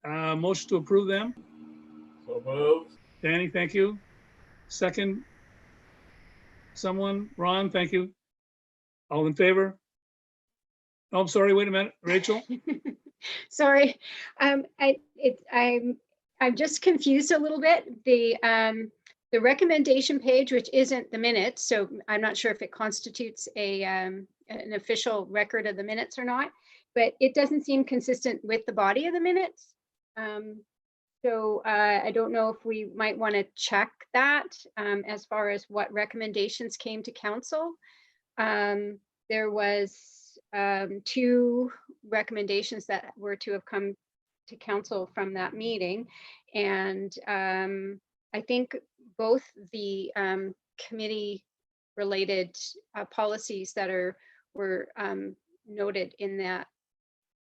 Motion to approve them. So moved. Danny, thank you. Second, someone, Ron, thank you. All in favor? Oh, I'm sorry, wait a minute, Rachel? Sorry, I'm just confused a little bit. The recommendation page, which isn't the minutes, so I'm not sure if it constitutes an official record of the minutes or not, but it doesn't seem consistent with the body of the minutes. So I don't know if we might want to check that as far as what recommendations came to council. There was 2 recommendations that were to have come to council from that meeting. And I think both the committee related policies that were noted in that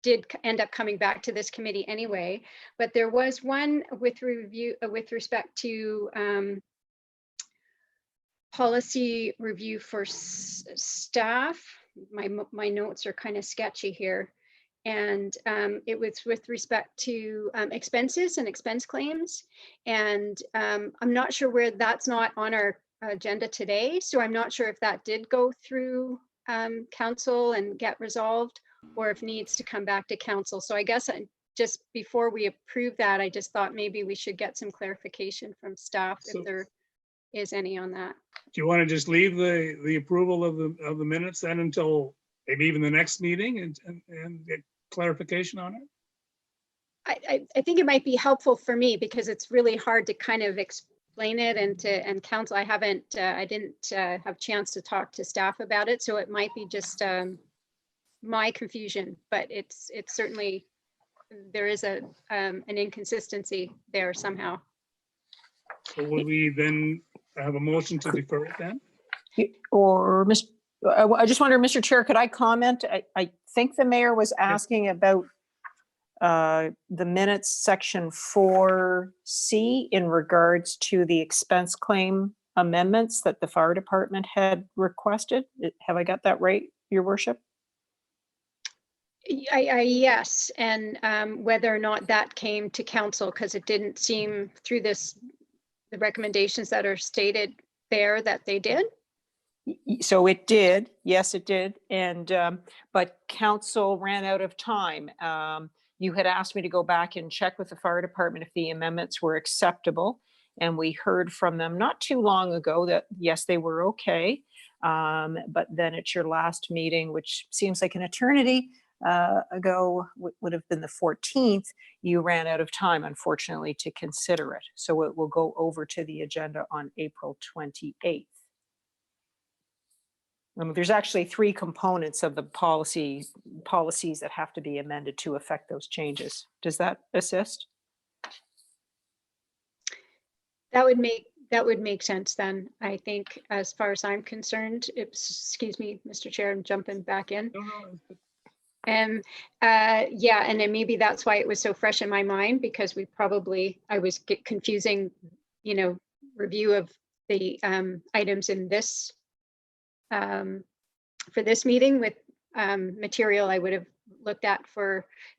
did end up coming back to this committee anyway. But there was one with respect to policy review for staff. My notes are kind of sketchy here. And it was with respect to expenses and expense claims. And I'm not sure where that's not on our agenda today. So I'm not sure if that did go through council and get resolved, or if needs to come back to council. So I guess just before we approve that, I just thought maybe we should get some clarification from staff if there is any on that. Do you want to just leave the approval of the minutes then until maybe even the next meeting and get clarification on it? I think it might be helpful for me because it's really hard to kind of explain it and council. I didn't have a chance to talk to staff about it, so it might be just my confusion, but it's certainly, there is an inconsistency there somehow. So will we then have a motion to defer it then? Or I just wonder, Mr. Chair, could I comment? I think the mayor was asking about the minutes section 4C in regards to the expense claim amendments that the fire department had requested. Have I got that right, Your Worship? Yes, and whether or not that came to council, because it didn't seem through the recommendations that are stated there that they did. So it did, yes, it did. And but council ran out of time. You had asked me to go back and check with the fire department if the amendments were acceptable. And we heard from them not too long ago that yes, they were okay. But then at your last meeting, which seems like an eternity ago, would have been the 14th, you ran out of time, unfortunately, to consider it. So it will go over to the agenda on April 28th. There's actually 3 components of the policies that have to be amended to affect those changes. Does that assist? That would make sense then, I think, as far as I'm concerned. Excuse me, Mr. Chair, I'm jumping back in. No. And yeah, and then maybe that's why it was so fresh in my mind, because I was confusing, review of the items in this for this meeting with material I would have looked at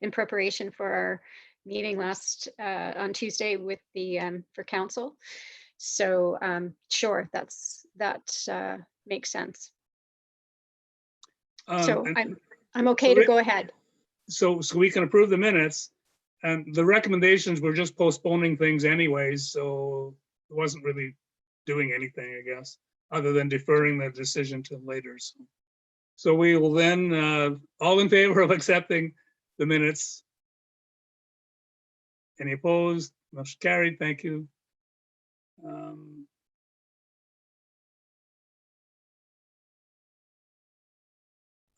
in preparation for our meeting last on Tuesday with the for council. So sure, that makes sense. So I'm okay to go ahead. So we can approve the minutes, and the recommendations were just postponing things anyways, so it wasn't really doing anything, I guess, other than deferring the decision to later. So we will then, all in favor of accepting the minutes? Any opposed? Motion carried, thank you.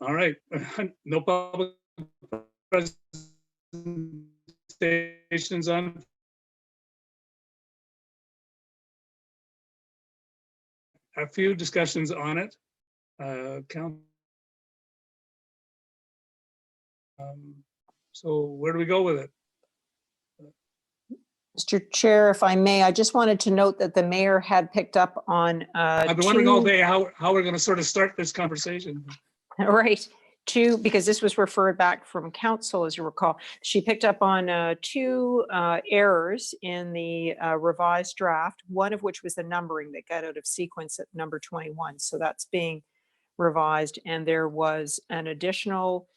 All right, no public presentations on. A few discussions on it. So where do we go with it? Mr. Chair, if I may, I just wanted to note that the mayor had picked up on I've been wondering all day how we're going to sort of start this conversation. Right. two, because this was referred back from council, as you recall, she picked up on two errors in the revised draft, one of which was the numbering that got out of sequence at number 21. So that's being revised. And there was an additional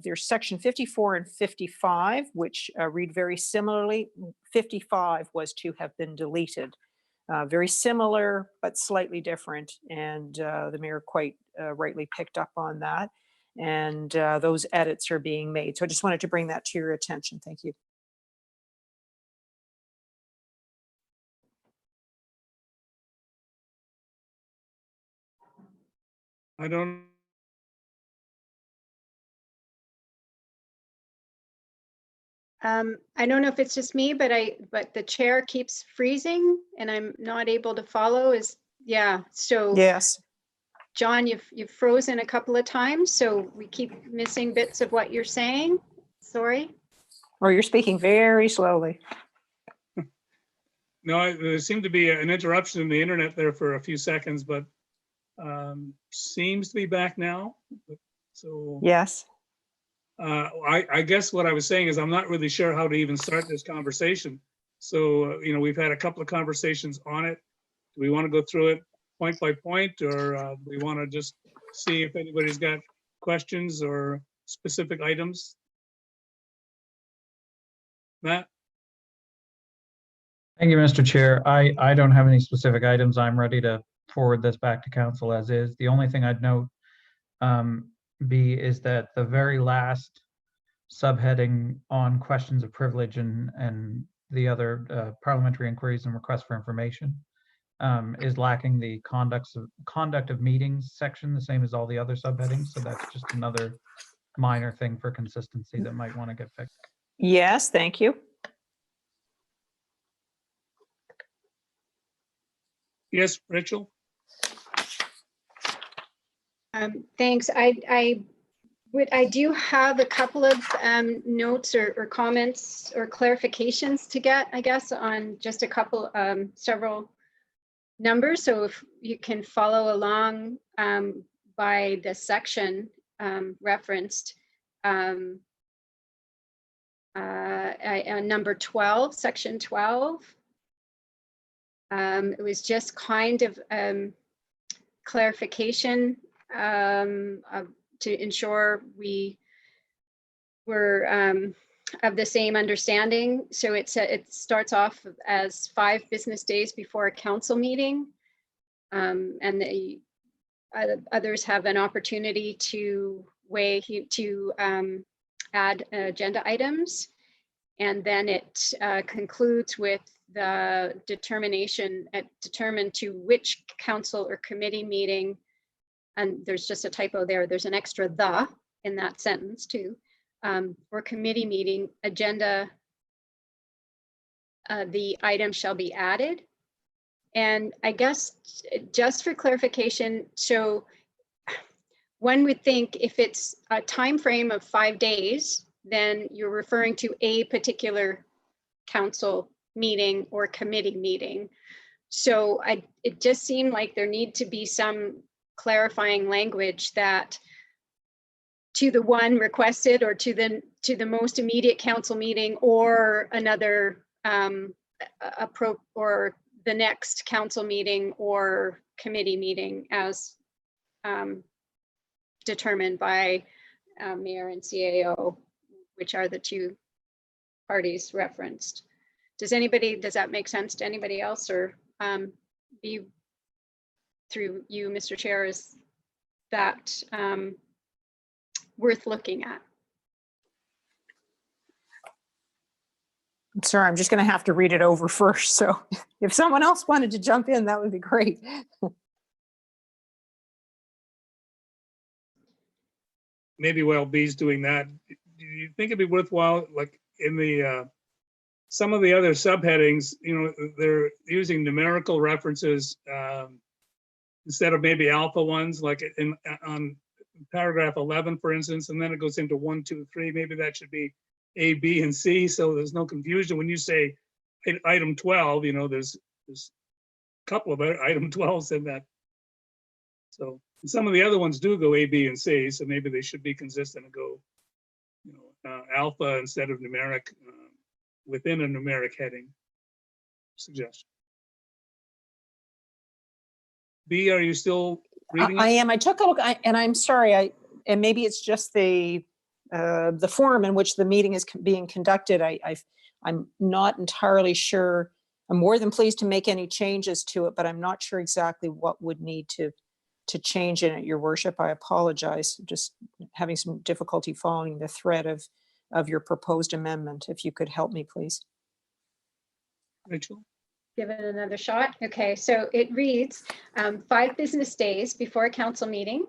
there's section 54 and 55, which read very similarly. 55 was to have been deleted. Very similar, but slightly different. And the mayor quite rightly picked up on that. And those edits are being made. So I just wanted to bring that to your attention. Thank you. I don't, I don't know if it's just me, but the chair keeps freezing and I'm not able to follow. Yeah. So Yes. John, you've frozen a couple of times, so we keep missing bits of what you're saying. Sorry. Or you're speaking very slowly. no, there seemed to be an interruption in the internet there for a few seconds, but seems to be back now. So Yes. I guess what I was saying is I'm not really sure how to even start this conversation. So, we've had a couple of conversations on it. Do we want to go through it point by point, or we want to just see if anybody's got questions or specific items? Matt? Thank you, Mr. Chair. I don't have any specific items. I'm ready to forward this back to council as is. The only thing I'd note B is that the very last subheading on questions of privilege and the other parliamentary inquiries and requests for information is lacking the conduct of meetings section, the same as all the other subheadings. So that's just another minor thing for consistency that might want to get fixed. Yes, thank you. Yes, Rachel? Thanks. I do have a couple of notes or comments or clarifications to get, I guess, on just a couple, several numbers. So if you can follow along by the section referenced, number 12, section 12. It was just kind of clarification to ensure we were of the same understanding. So it starts off as 5 business days before a council meeting, and the others have an opportunity to add agenda items, and then it concludes with the determined to which council or committee meeting. And there's just a typo there. There's an extra "the" in that sentence too. Or committee meeting agenda, the item shall be added. And I guess just for clarification, so one would think if it's a time frame of 5 days, then you're referring to a particular council meeting or committee meeting. So it just seemed like there need to be some clarifying language that to the one requested or to the most immediate council meeting or another or the next council meeting or committee meeting as determined by mayor and CAO, which are the two parties referenced. Does that make sense to anybody else, or be through you, Mr. Chair, is that worth looking at? Sorry, I'm just going to have to read it over first. So if someone else wanted to jump in, that would be great. Maybe while B's doing that, do you think it'd be worthwhile, like in the some of the other subheadings, they're using numerical references instead of maybe alpha ones, like on paragraph 11, for instance, and then it goes into 1, 2, 3. Maybe that should be A, B, and C, so there's no confusion. When you say item 12, there's a couple of item 12s in that. So Some of the other ones do go A, B, and C, so maybe they should be consistent and go, you know, alpha instead of numeric, within a numeric heading. Suggestion. B, are you still reading I it? am. I took a look, and I'm sorry, and maybe it's just the forum in which the meeting is being conducted. I'm not entirely sure. I'm more than pleased to make any changes to it, but I'm not sure exactly what would need to change in it, Your Worship. I apologize. Just having some difficulty following the thread of your proposed amendment. If you could help me, please. Rachel? Give it another shot. Okay, so it reads, 5 business days before a council meeting,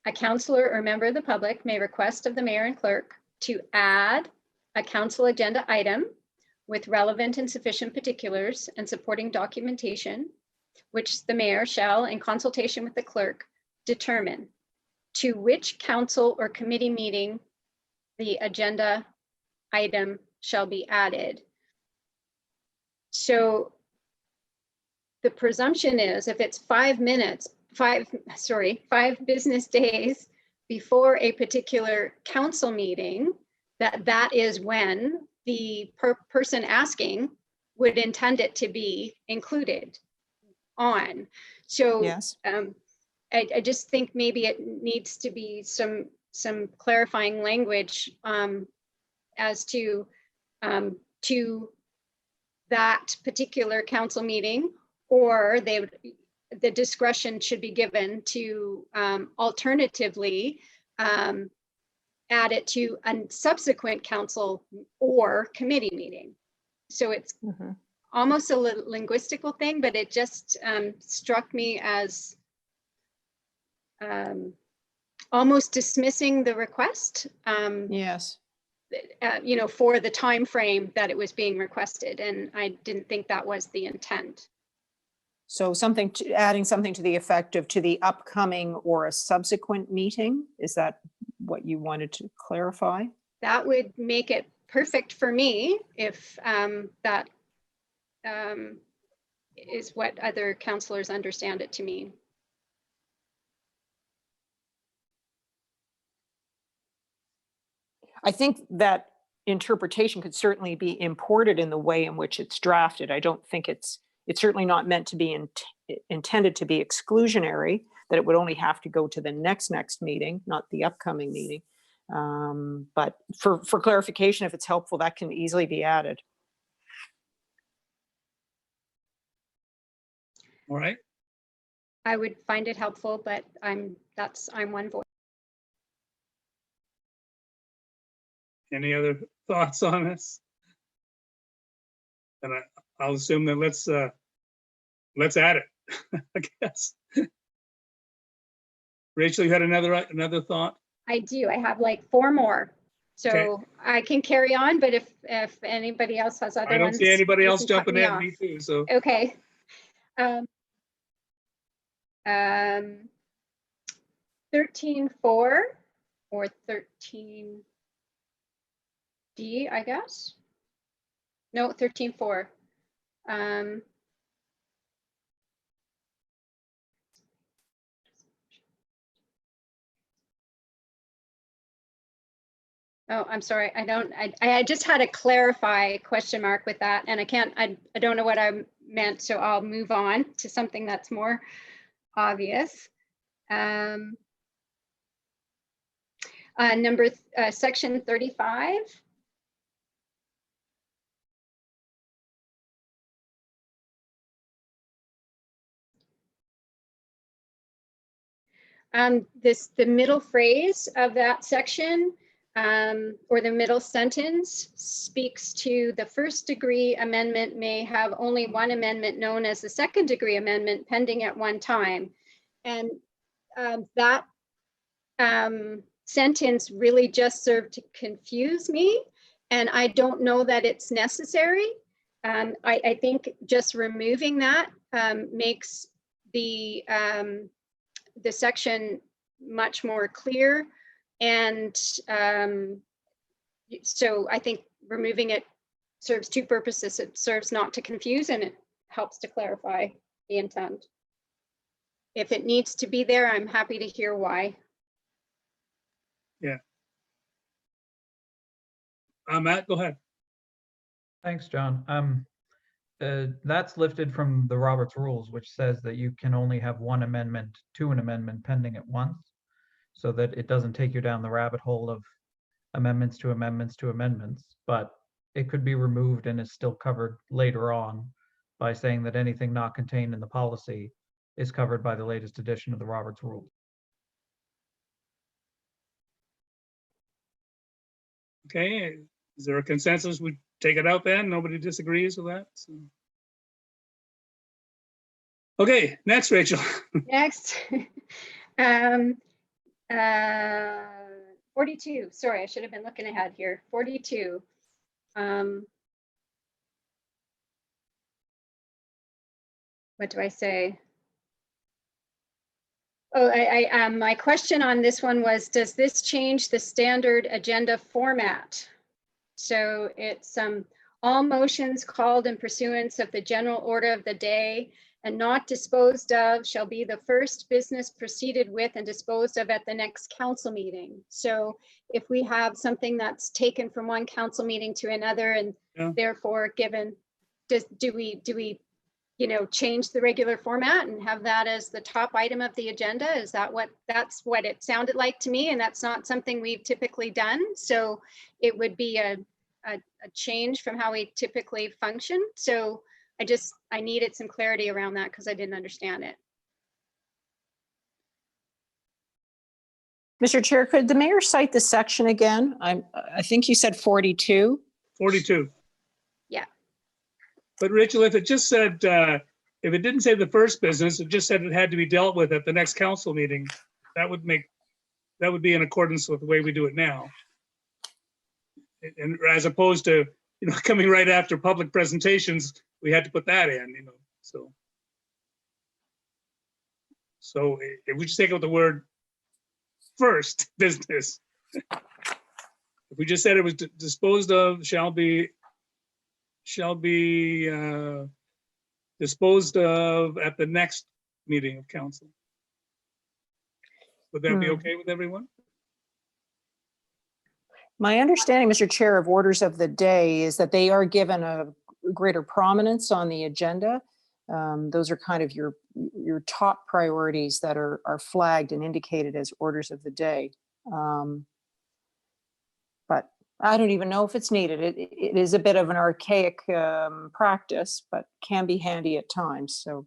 a councillor or member of the public may request of the mayor and clerk to add a council agenda item with relevant and sufficient particulars and supporting documentation, which the mayor shall, in consultation with the clerk, determine to which council or committee meeting the agenda item shall be added. So the presumption is if it's 5 business days before a particular council meeting, that is when the person asking would intend it to be included on. So Yes. I just think maybe it needs to be some clarifying language as to that particular council meeting, or the discretion should be given to alternatively add it to a subsequent council or committee meeting. So it's Mhm. almost a linguistical thing, but it just struck me as almost dismissing the request. Yes. You know, for the time frame that it was being requested, and I didn't think that was the intent. So adding something to the effect of to the upcoming or a subsequent meeting, is that what you wanted to clarify? That would make it perfect for me if that is what other councillors understand it to mean. I think that interpretation could certainly be imported in the way in which it's drafted. I don't think it's certainly not meant to be intended to be exclusionary, that it would only have to go to the next meeting, not the upcoming meeting. But for clarification, if it's helpful, that can easily be added. All right. I would find it helpful, but I'm one voice. Any other thoughts on this? And I'll assume that let's add it, I guess. Rachel, you had another thought? I do. I have like 4 more. So Okay. I can carry on, but if anybody else has other I don't ones, see anybody you else can cut jumping me in, off. me too, so. Okay. 13.4 or 13D, I guess. No, 13.4. Oh, I'm sorry. I just had a clarify question mark with that, and I don't know what I meant, so I'll move on to something that's more obvious. Section 35. The middle phrase of that section, or the middle sentence, speaks to the first degree amendment may have only one amendment known as the second degree amendment pending at one time. And that sentence really just served to confuse me. And I don't know that it's necessary. I think just removing that makes the section much more clear. And so I think removing it serves 2 purposes. It serves not to confuse, and it helps to clarify the intent. if it needs to be there, I'm happy to hear why. Matt, go ahead. Thanks, John. That's lifted from the Roberts Rules, which says that you can only have one amendment to an amendment pending at once, so that it doesn't take you down the rabbit hole of amendments to amendments to amendments, but it could be removed and is still covered later on by saying that anything not contained in the policy is covered by the latest edition of the Roberts Rules. Okay, is there a consensus? We take it out then? Nobody disagrees with that? So. Okay, next, Rachel. Next. 42, sorry, I should have been looking ahead here. 42. What do I say? Oh, my question on this one was, does this change the standard agenda format? So it's all motions called in pursuance of the general order of the day and not disposed of shall be the first business proceeded with and disposed of at the next council meeting. So if we have something that's taken from one council meeting to another and therefore given, do we change the regular format and have that as the top item of the agenda? Is that that's what it sounded like to me, and that's not something we've typically done. So it would be a change from how we typically function. So I needed some clarity around that because I didn't understand it. Mr. Chair, could the mayor cite the section again? I think you said 42. 42. Yeah. But Rachel, if it just said, if it didn't say the first business, it just said it had to be dealt with at the next council meeting, that would be in accordance with the way we do it now. And as opposed to, coming right after public presentations, we had to put that in, so. So if we just take out the word first business, if we just said it was disposed of, shall be disposed of at the next meeting of council. Would that be okay with everyone? My understanding, Mr. Chair, of orders of the day is that they are given a greater prominence on the agenda. Those are kind of your top priorities that are flagged and indicated as orders of the day. But I don't even know if it's needed. It is a bit of an archaic practice, but can be handy at times. So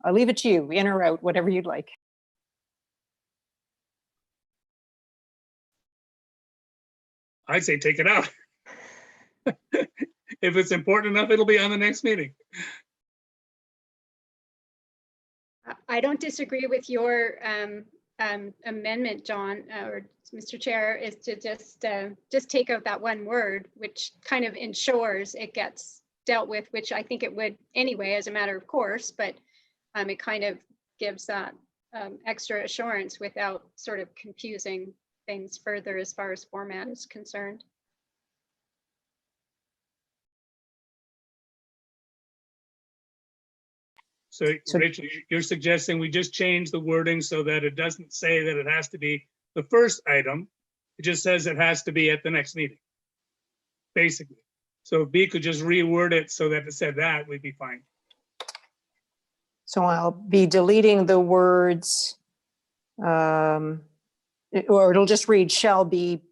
I'll leave it to you, in or out, whatever you'd like. I'd say take it out. If it's important enough, it'll be on the next meeting. I don't disagree with your amendment, John, or Mr. Chair, is to just take out that one word, which kind of ensures it gets dealt with, which I think it would anyway, as a matter of course, but it kind of gives that extra assurance without sort of confusing things further as far as format is concerned. So Rachel, you're suggesting we just change the wording so that it doesn't say that it has to be the first item. It just says it has to be at the next meeting, basically. So if B could just reword it so that it said that, we'd be fine. So I'll be deleting the words, or it'll just read shall be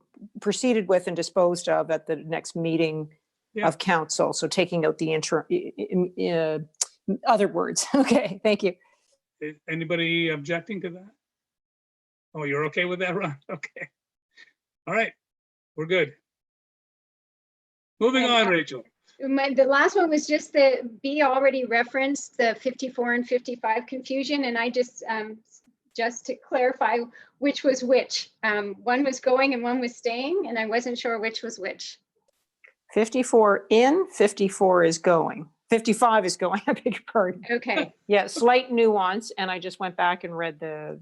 proceeded with and disposed of at the next meeting of council. So taking out the other words. Okay, thank you. Is anybody objecting to that? Oh, you're okay with that, Ron? Okay. All right, we're good. Moving on, Rachel. The last one was just that B already referenced the 54 and 55 confusion, and I just to clarify which was which. One was going and one was staying, and I wasn't sure which was which. 54 in, 54 is going. 55 is going, I beg your pardon. Okay. Yeah, slight nuance, and I just went back and read the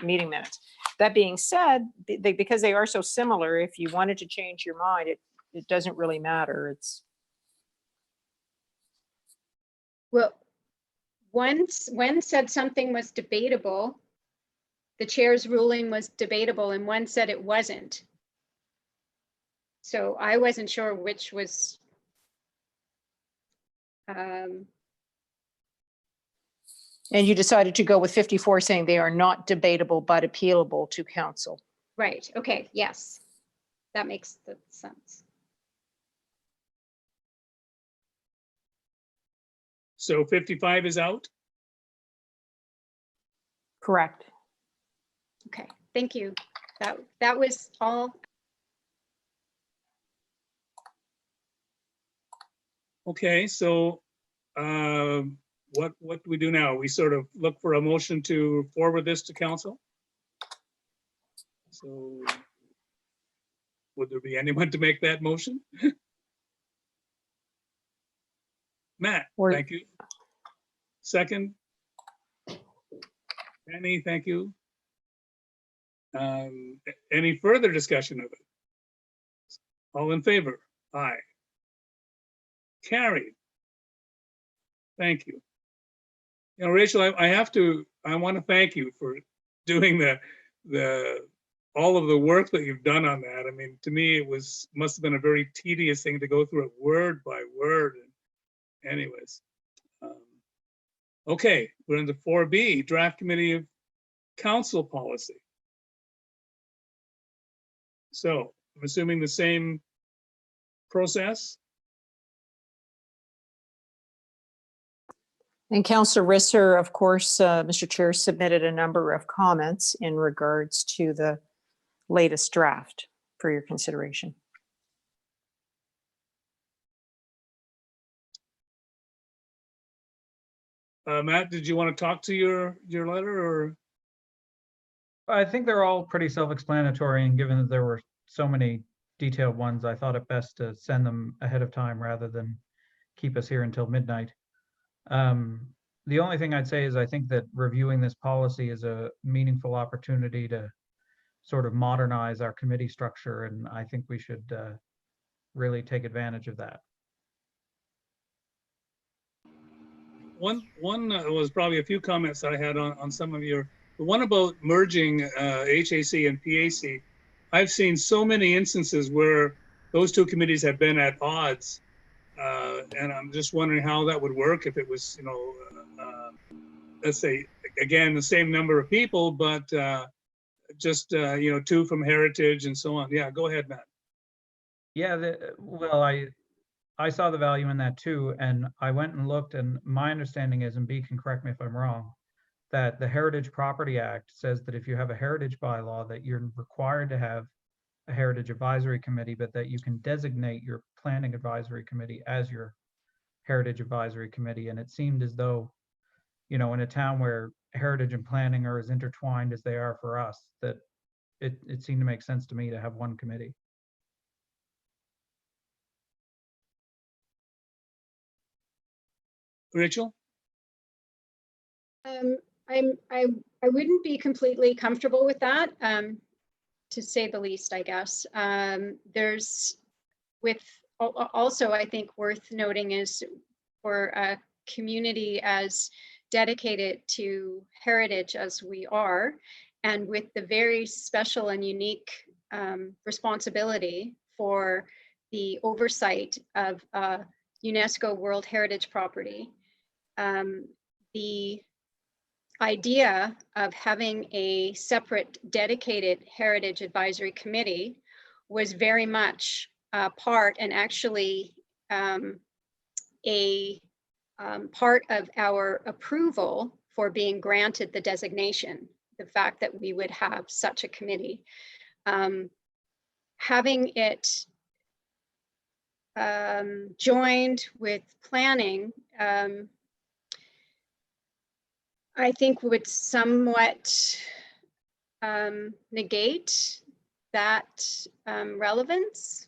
meeting minutes. That being said, because they are so similar, if you wanted to change your mind, it doesn't really matter. It's Well, one said something was debatable. The chair's ruling was debatable and one said it wasn't. So I wasn't sure which was. And you decided to go with 54 saying they are not debatable but appealable to council. Right, okay, yes. That makes the sense. So 55 is out? Correct. Okay, thank you. That was all. Okay, so what do we do now? We sort of look for a motion to forward this to council? So would there be anyone to make that motion? Matt, Or- thank you. Second? Annie, thank you. Any further discussion of it? All in favor? Aye. Carried. Thank you. You know, Rachel, I want to thank you for doing all of the work that you've done on that. I mean, to me, it must have been a very tedious thing to go through it word by word. And anyways. Okay, we're into 4B, Draft Committee of Council Policy. So I'm assuming the same process. And Councillor Risser, of course, Mr. Chair, submitted a number of comments in regards to the latest draft for your consideration. Matt, did you want to talk to your letter or? I think they're all pretty self-explanatory, and given that there were so many detailed ones, I thought it best to send them ahead of time rather than keep us here until midnight. The only thing I'd say is I think that reviewing this policy is a meaningful opportunity to sort of modernize our committee structure, and I think we should really take advantage of that. One was probably a few comments I had on some of the one about merging HAC and PAC. I've seen so many instances where those two committees have been at odds. And I'm just wondering how that would work if it was, you know, let's say, again, the same number of people, but just, you know, two from Heritage and so on. Yeah, go ahead, Matt. Yeah, well, I saw the value in that too, and I went and looked, and my understanding is, and B can correct me if I'm wrong, that the Heritage Property Act says that if you have a heritage bylaw, that you're required to have a Heritage Advisory Committee, but that you can designate your Planning Advisory Committee as your Heritage Advisory Committee. And it seemed as though, you know, in a town where heritage and planning are as intertwined as they are for us, that it seemed to make sense to me to have one committee. Rachel? I wouldn't be completely comfortable with that, to say the least, I guess. There's also, I think worth noting is for a community as dedicated to heritage as we are, and with the very special and unique responsibility for the oversight of UNESCO World Heritage Property. The idea of having a separate dedicated Heritage Advisory Committee was very much part, and actually a part of our approval for being granted the designation, the fact that we would have such a committee. Having it joined with planning, I think would somewhat negate that relevance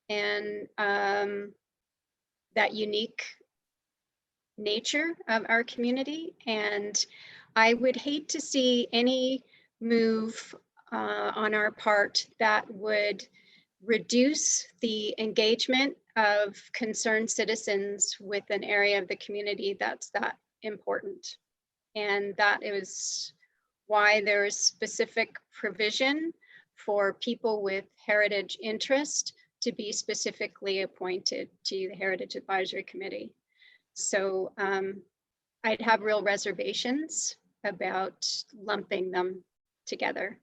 and that unique nature of our community. And I would hate to see any move on our part that would reduce the engagement of concerned citizens with an area of the community that's that important. And that is why there is specific provision for people with heritage interest to be specifically appointed to the Heritage Advisory Committee. So I'd have real reservations about lumping them together.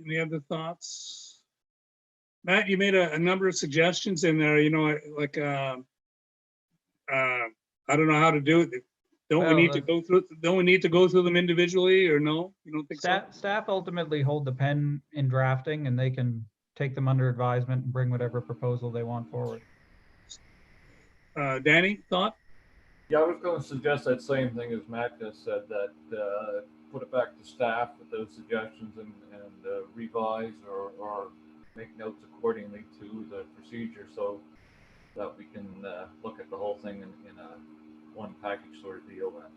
Any other thoughts? Matt, you made a number of suggestions in there, you know, like, I don't know how to do it. Don't we Well, need to go through, don't we need to go through them individually, or no? You don't think so? Staff ultimately hold the pen in drafting, and they can take them under advisement and bring whatever proposal they want forward. Danny, thought? Yeah, I was going to suggest that same thing as Matt just said, that put it back to staff with those suggestions and revise or make notes accordingly to the procedure so that we can look at the whole thing in a one package sort of deal then.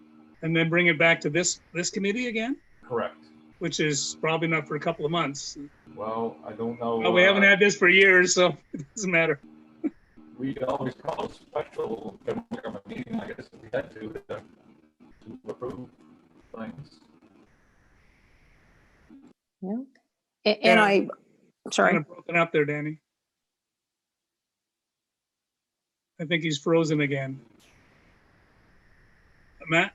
And then bring it back to this committee again, Correct. which is probably not for a couple of months. Well, I don't know. Well, we haven't had this for years, so it doesn't matter. We always call a special general government meeting, I guess, if we had to approve things. Yeah. Yeah. And Kind sorry, of broken up there, Danny. I think he's frozen again. Matt?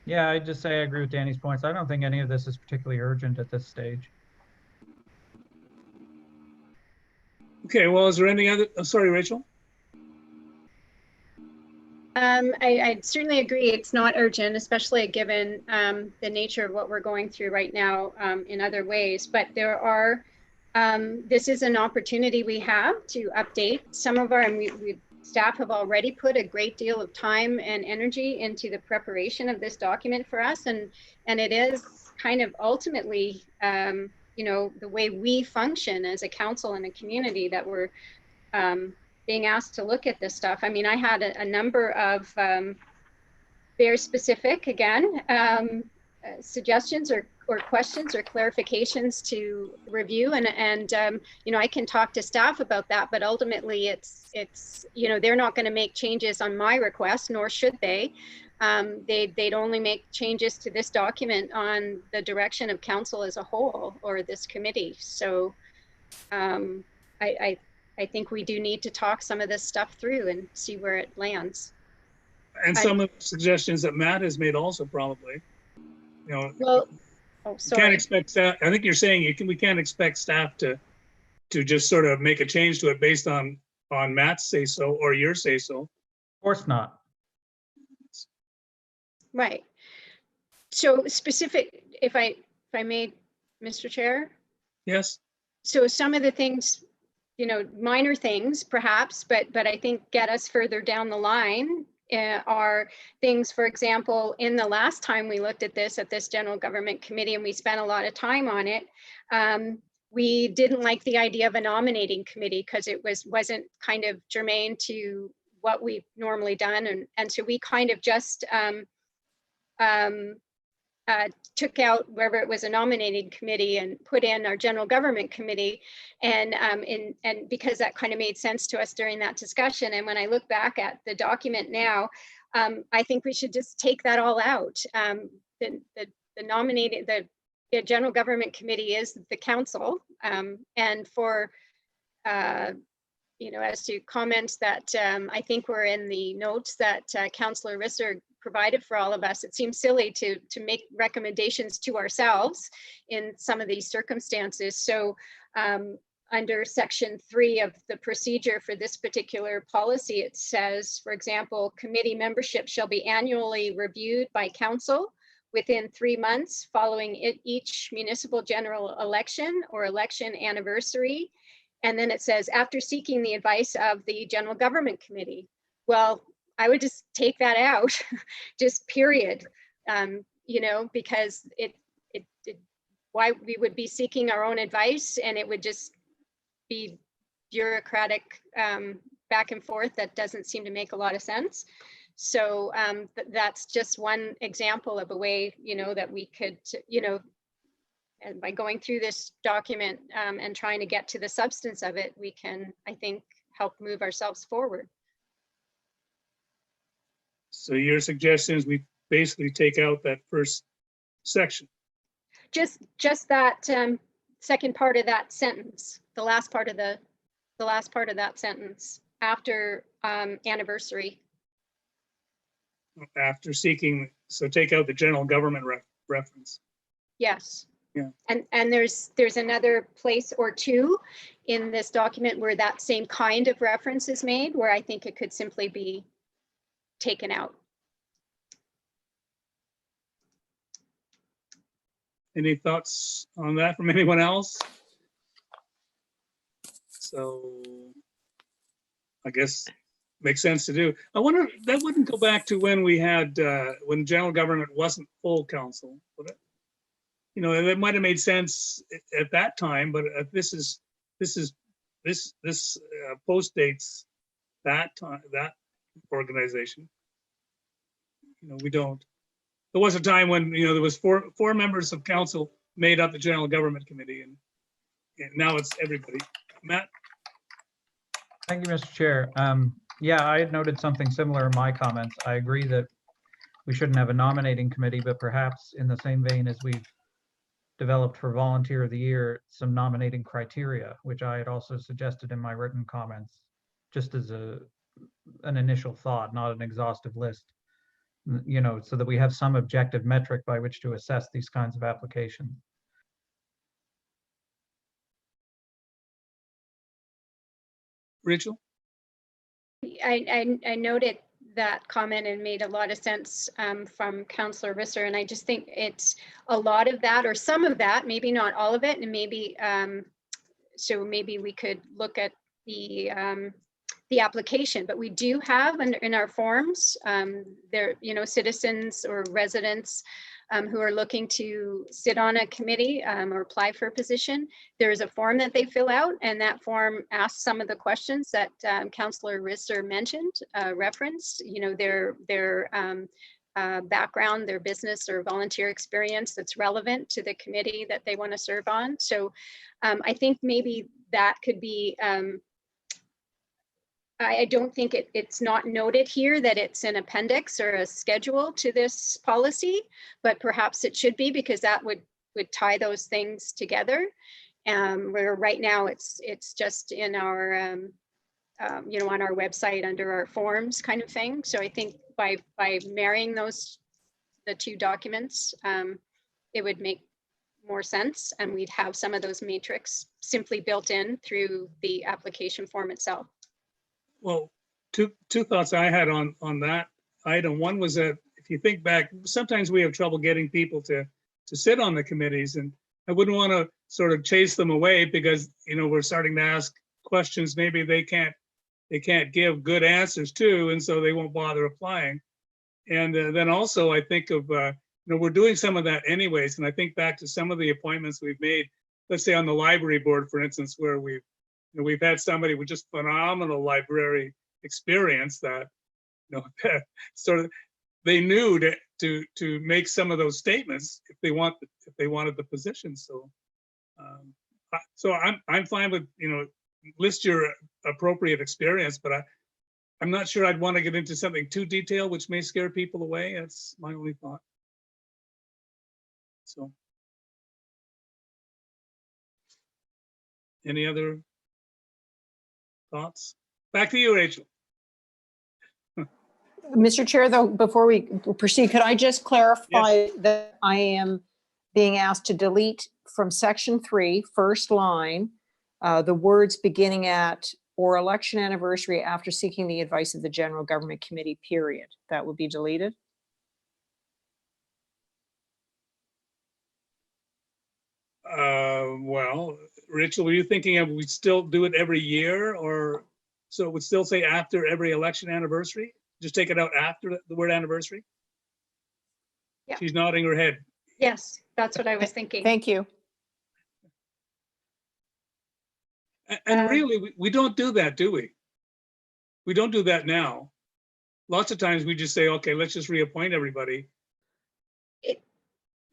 Yeah, I just say I agree with Danny's points. I don't think any of this is particularly urgent at this stage. Okay, well, is there any other, sorry, Rachel? I certainly agree it's not urgent, especially given the nature of what we're going through right now in other ways. But there are, this is an opportunity we have to update some of our, and we staff have already put a great deal of time and energy into the preparation of this document for us. And it is kind of ultimately, you know, the way we function as a council and a community that we're being asked to look at this stuff. I mean, I had a number of very specific, again, suggestions or questions or clarifications to review, and you know, I can talk to staff about that, but ultimately it's you know, they're not going to make changes on my request, nor should they. They'd only make changes to this document on the direction of council as a whole or this committee. So I think we do need to talk some of this stuff through and see where it lands. And some of the suggestions that Matt has made also probably, you know, Well, oh, you can't sorry. expect staff, I think you're saying we can't expect staff to just sort of make a change to it based on Matt's say so or your say so. Of course not. Right. So specific, if I may, Mr. Chair. Yes? So some of the things, you know, minor things perhaps, but I think get us further down the line are things, for example, in the last time we looked at this general government committee and we spent a lot of time on it, we didn't like the idea of a nominating committee because it wasn't kind of germane to what we've normally done. And so we kind of just took out wherever it was a nominating committee and put in our general government committee, and because that kind of made sense to us during that discussion. And when I look back at the document now, I think we should just take that all out. The general government committee is the council, and for you know, as to comments that I think were in the notes that Councillor Risser provided for all of us, it seems silly to make recommendations to ourselves in some of these circumstances. So under section 3 of the procedure for this particular policy, it says, for example, committee membership shall be annually reviewed by council within 3 months following each municipal general election or election anniversary. And then it says, after seeking the advice of the general government committee. Well, I would just take that out, just period, you know, because why we would be seeking our own advice and it would just be bureaucratic back and forth. That doesn't seem to make a lot of sense. So that's just one example of a way, you know, that we could, you know, and by going through this document and trying to get to the substance of it, we can, I think, help move ourselves forward. So your suggestion is we basically take out that first section. Just that second part of that sentence, the last part of that sentence after anniversary. After seeking, so take out the general government reference. Yes. Yeah. And there's another place or two in this document where that same kind of reference is made, where I think it could simply be taken out. Any thoughts on that from anyone else? So I guess makes sense to do. I wonder, that wouldn't go back to when we had, when general government wasn't full council, would it? You know, that might have made sense at that time, but this post dates that time, that organization. You know, we don't. There was a time when, you know, there was four members of council made up the general government committee, and now it's everybody. Matt? Thank you, Mr. Chair. Yeah, I had noted something similar in my comments. I agree that we shouldn't have a nominating committee, but perhaps in the same vein as we've developed for Volunteer of the Year, some nominating criteria, which I had also suggested in my written comments, just as an initial thought, not an exhaustive list, you know, so that we have some objective metric by which to assess these kinds of applications. Rachel? I noted that comment and made a lot of sense from Councillor Risser, and I just think it's a lot of that, or some of that, maybe not all of it, and maybe so maybe we could look at the application. But we do have in our forms there, you know, citizens or residents who are looking to sit on a committee or apply for a position. There is a form that they fill out, and that form asks some of the questions that Councillor Risser mentioned, referenced, you know, their background, their business or volunteer experience that's relevant to the committee that they want to serve on. So I think maybe that could be, I don't think it's not noted here that it's an appendix or a schedule to this policy, but perhaps it should be, because that would tie those things together. Where right now it's just in our, you know, on our website under our forms kind of thing. So I think by marrying the two documents, it would make more sense, and we'd have some of those matrix simply built in through the application form itself. Well, two thoughts I had on that item. One was that if you think back, sometimes we have trouble getting people to sit on the committees, and I wouldn't want to sort of chase them away because, you know, we're starting to ask questions maybe they can't give good answers to, and so they won't bother applying. And then also I think of, you know, we're doing some of that anyways, and I think back to some of the appointments we've made, let's say on the library board, for instance, where we've had somebody with just phenomenal library experience that, you know, sort of they knew to make some of those statements if they wanted the position. So, so I'm fine with, you know, list your appropriate experience, but I'm not sure I'd want to get into something too detailed, which may scare people away. That's my only thought. So, any other thoughts? Back to you, Rachel. Mr. Chair, though, before we proceed, could I just clarify that I am being asked to delete from section 3, first line, the words beginning at or election anniversary after seeking the advice of the general government committee, period. That would be deleted. Well, Rachel, were you thinking of we still do it every year, or so it would still say after every election anniversary? Just take it out after the word anniversary? Yeah. She's nodding her head. Yes, that's what I was thinking. Thank you. And really, we don't do that, do we? We don't do that now. Lots of times we just say, okay, let's just reappoint everybody. It-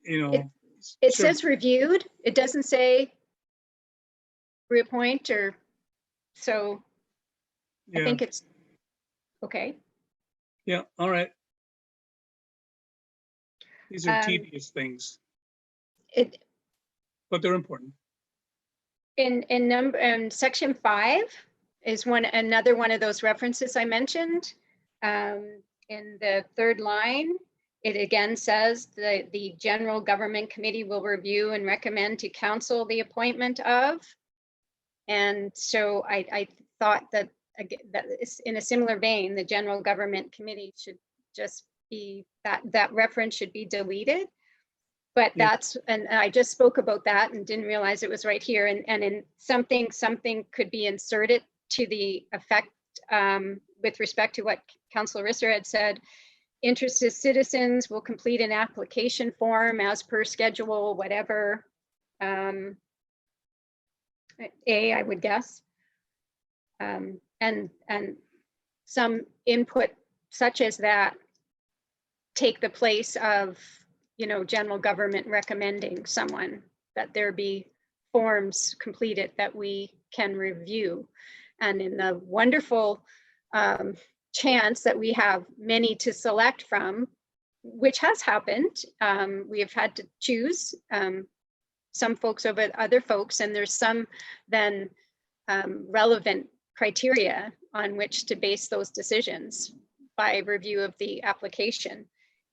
You know. It sure. says reviewed. It doesn't say reappoint or so. I Yeah, think it's, okay. yeah, all right. These are Um, tedious things, It, but they're important. in section 5 is another one of those references I mentioned. In the third line, it again says the general government committee will review and recommend to council the appointment of. And so I thought that is in a similar vein, the general government committee should just be, that reference should be deleted. But Yeah. that's, and I just spoke about that and didn't realize it was right here. And in something could be inserted to the effect with respect to what Councilor Risser had said. Interested citizens will complete an application form as per schedule, whatever. I would guess. And some input such as that take the place of, general government recommending someone, that there be forms completed that we can review. And in the wonderful chance that we have many to select from, which has happened, we have had to choose some folks over other folks, and there's some then relevant criteria on which to base those decisions by review of the application.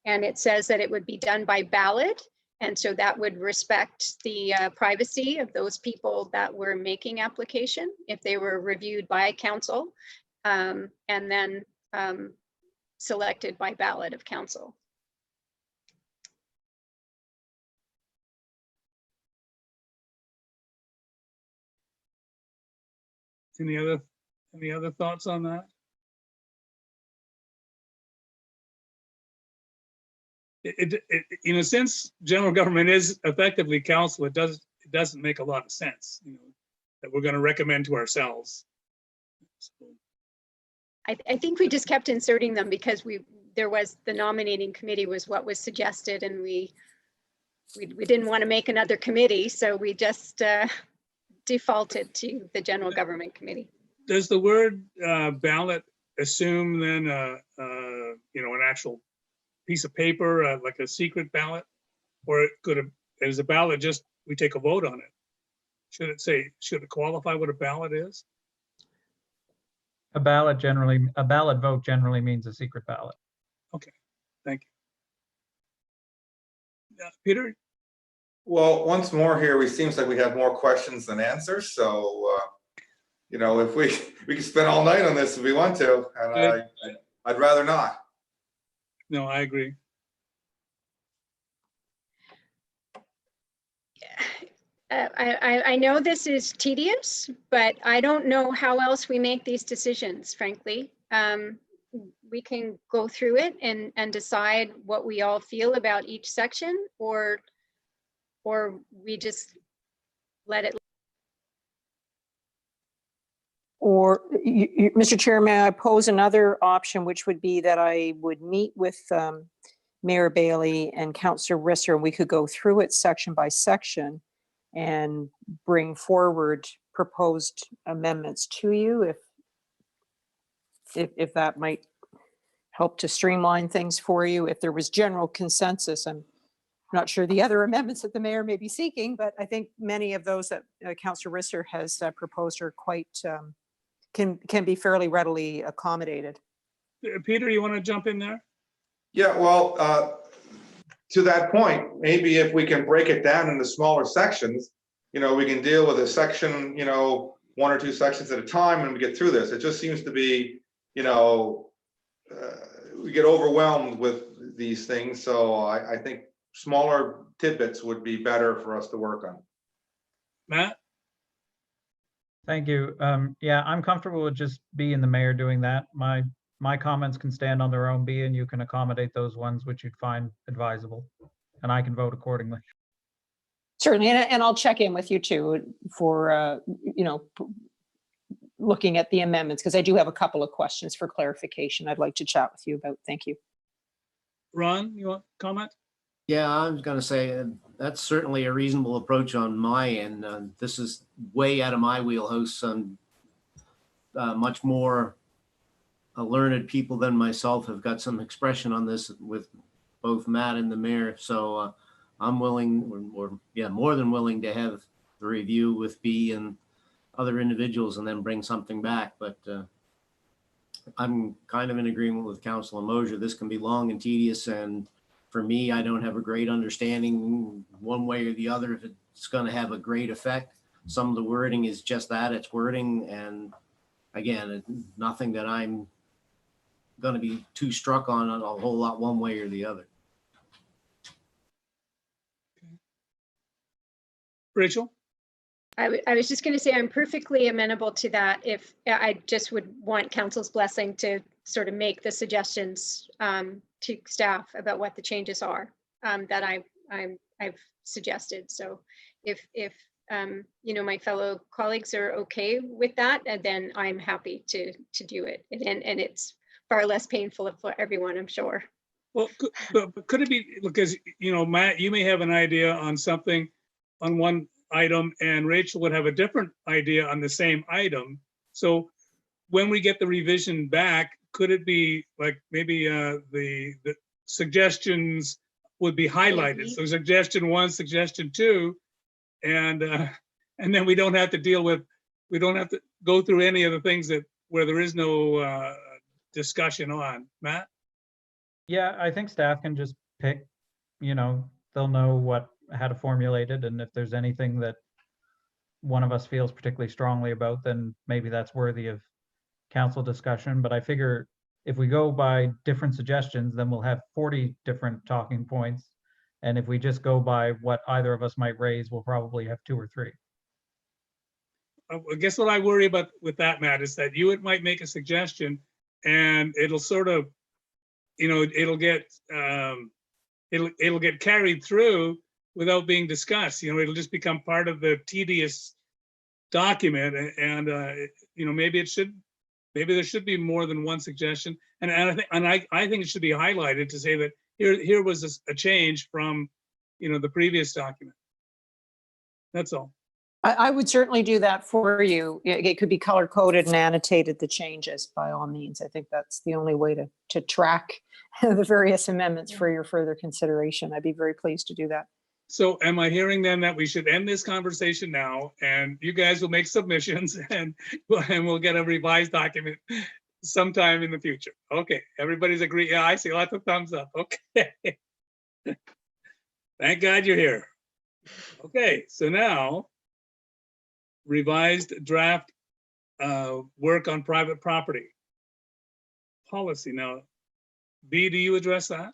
And it says that it would be done by ballot. And so that would respect the privacy of those people that were making application if they were reviewed by council and then selected by ballot of council. Any other thoughts on that? In a sense, general government is effectively council. It doesn't make a lot of sense, that we're going to recommend to ourselves. So, I think we just kept inserting them because there was the nominating committee was what was suggested, and we didn't want to make another committee, so we just defaulted to the general government committee. does the word ballot assume then an actual piece of paper, like a secret ballot, or is a ballot just we take a vote on it? Should it qualify what a ballot is? A ballot vote generally means a secret ballot. Thank you. Peter? Well, once more here, it seems like we have more questions than answers. So, if we could spend all night on this if we want to, and I'd rather not. No, I agree. I know this is tedious, but I don't know how else we make these decisions, frankly. We can go through it and decide what we all feel about each section, or we just let it. Or, Mr. Chair, may I pose another option, which would be that I would meet with Mayor Bailey and Councillor Risser, and we could go through it section by section and bring forward proposed amendments to you, if that might help to streamline things for you. If there was general consensus, I'm not sure the other amendments that the mayor may be seeking, but I think many of those that Councillor Risser has proposed are quite can be fairly readily accommodated. Peter, you want to jump in there? Yeah, well, to that point, maybe if we can break it down into smaller sections, we can deal with a section, 1 or 2 sections at a time and we get through this. It just seems to be, we get overwhelmed with these things. So I think smaller tidbits would be better for us to work on. Matt? Thank you. Yeah, I'm comfortable with just B and the mayor doing that. My comments can stand on their own, B, and you can accommodate those ones which you'd find advisable, and I can vote accordingly. Certainly, and I'll check in with you too for, looking at the amendments, because I do have a couple of questions for clarification I'd like to chat with you about. Thank you. Ron, you want to comment? Yeah, I was going to say that's certainly a reasonable approach on my end. This is way out of my wheelhouse. I'm much more learned people than myself have got some expression on this with both Matt and the mayor. So I'm willing, or yeah, more than willing to have the review with B and other individuals and then bring something back. But I'm kind of in agreement with Councilor Mosier. This can be long and tedious, and for me, I don't have a great understanding one way or the other if it's going to have a great effect. Some of the wording is just that, it's wording, and again, nothing that I'm going to be too struck on a whole lot one way or the other. Rachel? I was just going to say I'm perfectly amenable to that if I just would want council's blessing to sort of make the suggestions to staff about what the changes are that I've suggested. So if you know, my fellow colleagues are okay with that, then I'm happy to do it. And it's far less painful for everyone, I'm sure. Well, could it be, because, you know, Matt, you may have an idea on something on one item and Rachel would have a different idea on the same item. So when we get the revision back, could it be like maybe the suggestions would be highlighted? So suggestion 1, suggestion 2, and then we don't have to deal with, we don't have to go through any of the things that where there is no discussion on. Matt? Yeah, I think staff can just pick, you know, they'll know how to formulate it, and if there's anything that one of us feels particularly strongly about, then maybe that's worthy of council discussion. But I figure if we go by different suggestions, then we'll have 40 different talking points. And if we just go by what either of us might raise, we'll probably have 2 or 3. I guess what I worry about with that, Matt, is that you might make a suggestion and it'll sort of, you know, it'll get carried through without being discussed. You know, it'll just become part of the tedious document, and you know, maybe there should be more than one suggestion, and I think it should be highlighted to say that here was a change from, you know, the previous document. That's all. I would certainly do that for you. It could be color coded and annotated, the changes, by all means. I think that's the only way to track the various amendments for your further consideration. I'd be very pleased to do that. So am I hearing then that we should end this conversation now, and you guys will make submissions and we'll get a revised document sometime in the future? Okay, everybody's agreed. Yeah, I see lots of thumbs up. Okay. Thank God you're here. Okay, so now revised draft work on private property policy. Now, B, do you address that?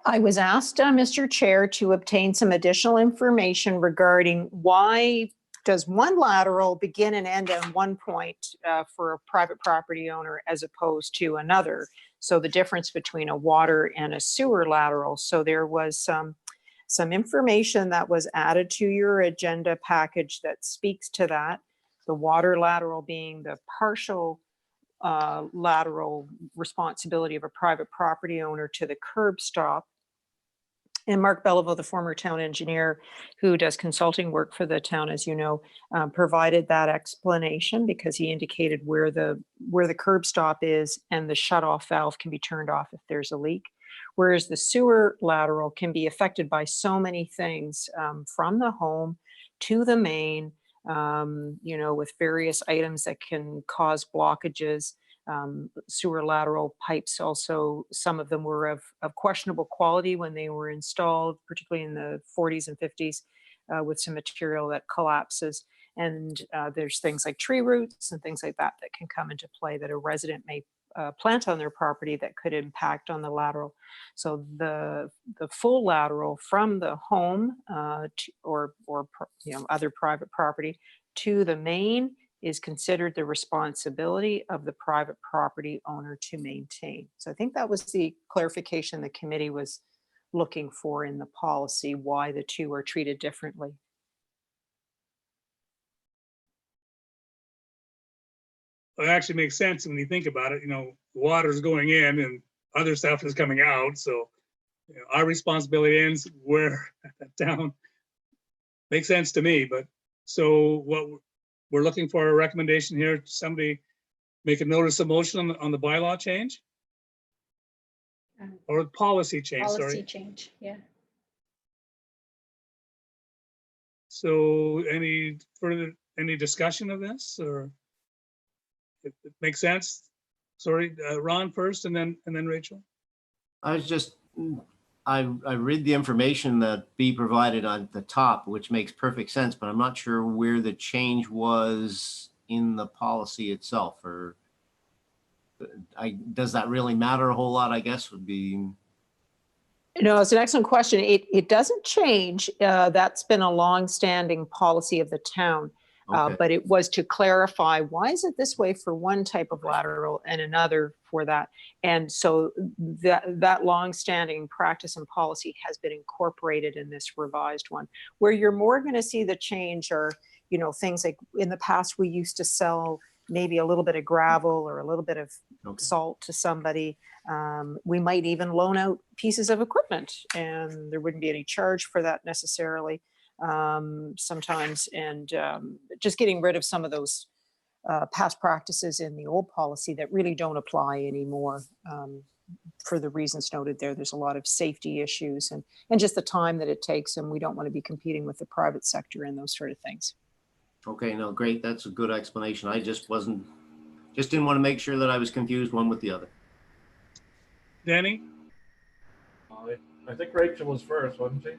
I was asked, Mr. Chair, to obtain some additional information regarding why does one lateral begin and end at one point for a private property owner as opposed to another? So the difference between a water and a sewer lateral. So there was some information that was added to your agenda package that speaks to that. The water lateral being the partial lateral responsibility of a private property owner to the curb stop. And Mark Belleville, the former town engineer who does consulting work for the town, as you know, provided that explanation because he indicated where the curb stop is and the shutoff valve can be turned off if there's a leak. Whereas the sewer lateral can be affected by so many things, from the home to the main, you know, with various items that can cause blockages. Sewer lateral pipes also, some of them were of questionable quality when they were installed, particularly in the 40s and 50s, with some material that collapses. And there's things like tree roots and things like that that can come into play that a resident may plant on their property that could impact on the lateral. So the full lateral from the home or you know, other private property to the main is considered the responsibility of the private property owner to maintain. So I think that was the clarification the committee was looking for in the policy, why the two are treated differently. Well, it actually makes sense when you think about it. You know, water's going in and other stuff is coming out. So, you know, our responsibility ends where down. Makes sense to me. But so what we're looking for a recommendation here, somebody make a notice of motion on the bylaw change? Or policy change, Policy sorry. change, yeah. So any discussion of this, or? It makes sense? Sorry, Ron first and then Rachel. I was just, I read the information that B provided on the top, which makes perfect sense, but I'm not sure where the change was in the policy itself, or does that really matter a whole lot, I guess, would be. No, it's an excellent question. It doesn't change. That's been a long-standing policy of the town. Okay. But it was to clarify, why is it this way for one type of lateral and another for that? And so that long-standing practice and policy has been incorporated in this revised one. Where you're more going to see the change are, you know, things like in the past, we used to sell maybe a little bit of gravel or a little bit of salt to somebody. We might even loan out pieces of equipment, and there wouldn't be any charge for that necessarily. Sometimes, and just getting rid of some of those past practices in the old policy that really don't apply anymore, for the reasons noted there. There's a lot of safety issues and just the time that it takes, and we don't want to be competing with the private sector and those sort of things. Okay, no, great. That's a good explanation. I just didn't want to make sure that I was confused one with the other. Danny? I think Rachel was first, wasn't she?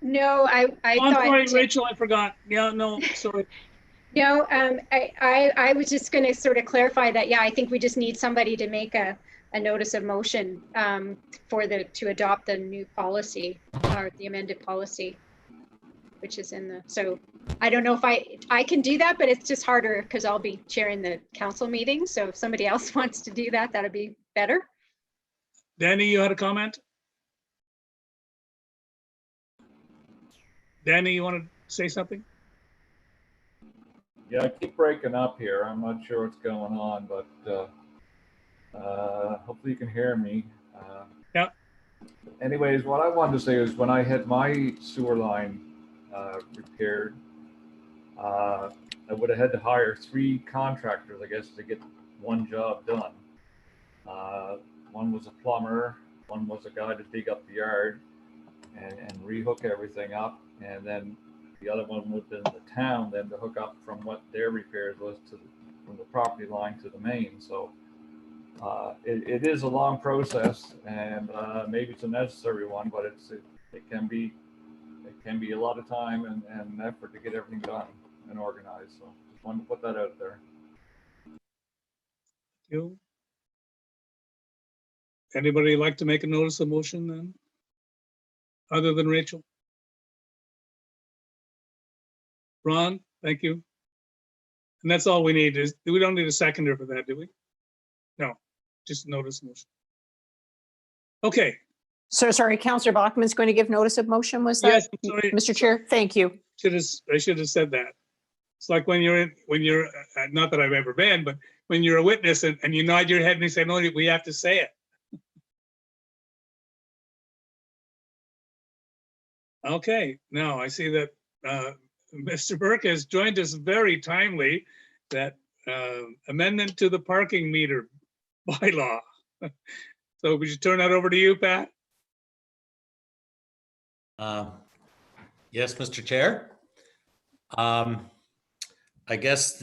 No, I Oh, I'm sorry, thought, Rachel, I forgot. Yeah, no, sorry. no, I was just going to sort of clarify that, yeah, I think we just need somebody to make a notice of motion to adopt the new policy or the amended policy, which is in the, so I don't know if I can do that, but it's just harder because I'll be chairing the council meeting. So if somebody else wants to do that, that'd be better. Danny, you had a comment? Danny, you want to say something? Yeah, I keep breaking up here. I'm not sure what's going on, but hopefully you can hear me. Yeah. Anyways, what I wanted to say is when I had my sewer line repaired, I would have had to hire 3 contractors, I guess, to get one job done. One was a plumber, one was a guy to dig up the yard and rehook everything up, and then the other one would have been the town then to hook up from what their repairs was from the property line to the main. So it is a long process, and maybe it's a necessary one, but it can be a lot of time and effort to get everything done and organized. So just wanted to put that out there. You? Anybody like to make a notice of motion then? Other than Rachel? Ron, thank you. And that's all we need is, we don't need a seconder for that, do we? No, just notice of motion. Okay, So sorry, Councillor Bachman's going to give notice of motion, was that? yes, I'm sorry. Mr. Chair, thank you. I should have said that. It's like when you're not that I've ever been, but when you're a witness and you nod your head and you say, no, we have to say it. Okay, now I see that Mr. Burke has joined us very timely, that amendment to the parking meter bylaw. So we should turn that over to you, Pat. Yes, Mr. Chair. I guess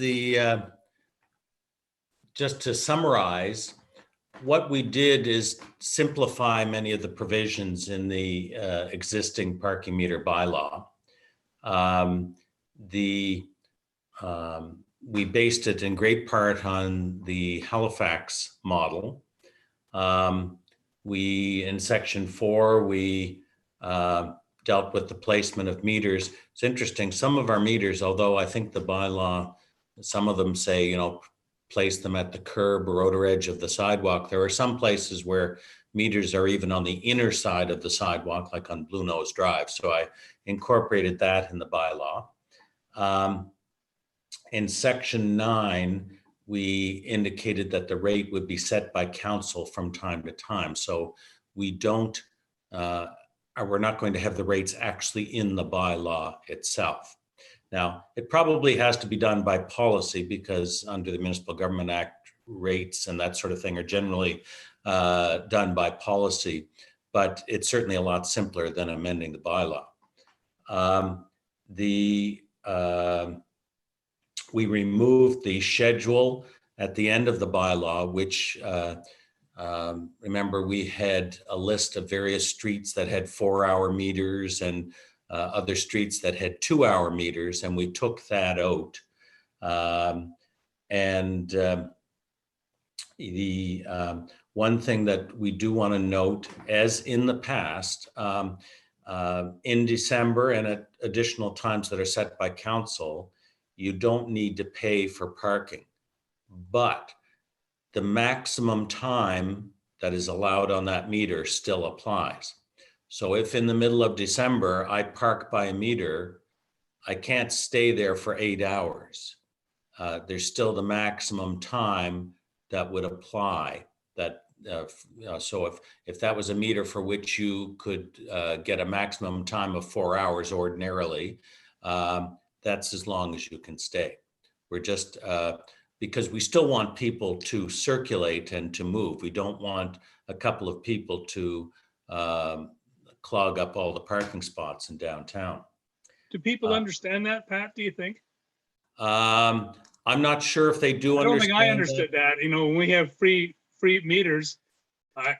just to summarize, what we did is simplify many of the provisions in the existing parking meter bylaw. We based it in great part on the Halifax model. In section 4, we dealt with the placement of meters. It's interesting, some of our meters, although I think the bylaw, some of them say, you know, place them at the curb or outer edge of the sidewalk. There are some places where meters are even on the inner side of the sidewalk, like on Blue Nose Drive. So I incorporated that in the bylaw. In section 9, we indicated that the rate would be set by council from time to time. So we don't, we're not going to have the rates actually in the bylaw itself. Now, it probably has to be done by policy because under the Municipal Government Act, rates and that sort of thing are generally done by policy, but it's certainly a lot simpler than amending the bylaw. We removed the schedule at the end of the bylaw, which remember we had a list of various streets that had 4-hour meters and other streets that had 2-hour meters, and we took that out. The one thing that we do want to note, as in the past, in December and at additional times that are set by council, you don't need to pay for parking, but the maximum time that is allowed on that meter still applies. So if in the middle of December, I park by a meter, I can't stay there for 8 hours. There's still the maximum time that would apply. That so if that was a meter for which you could get a maximum time of 4 hours ordinarily, that's as long as you can stay. We're just because we still want people to circulate and to move. We don't want a couple of people to clog up all the parking spots in downtown. Do people understand that, Pat, do you think? I'm not sure if they do I don't understand. think I understood that. You know, when we have free meters, I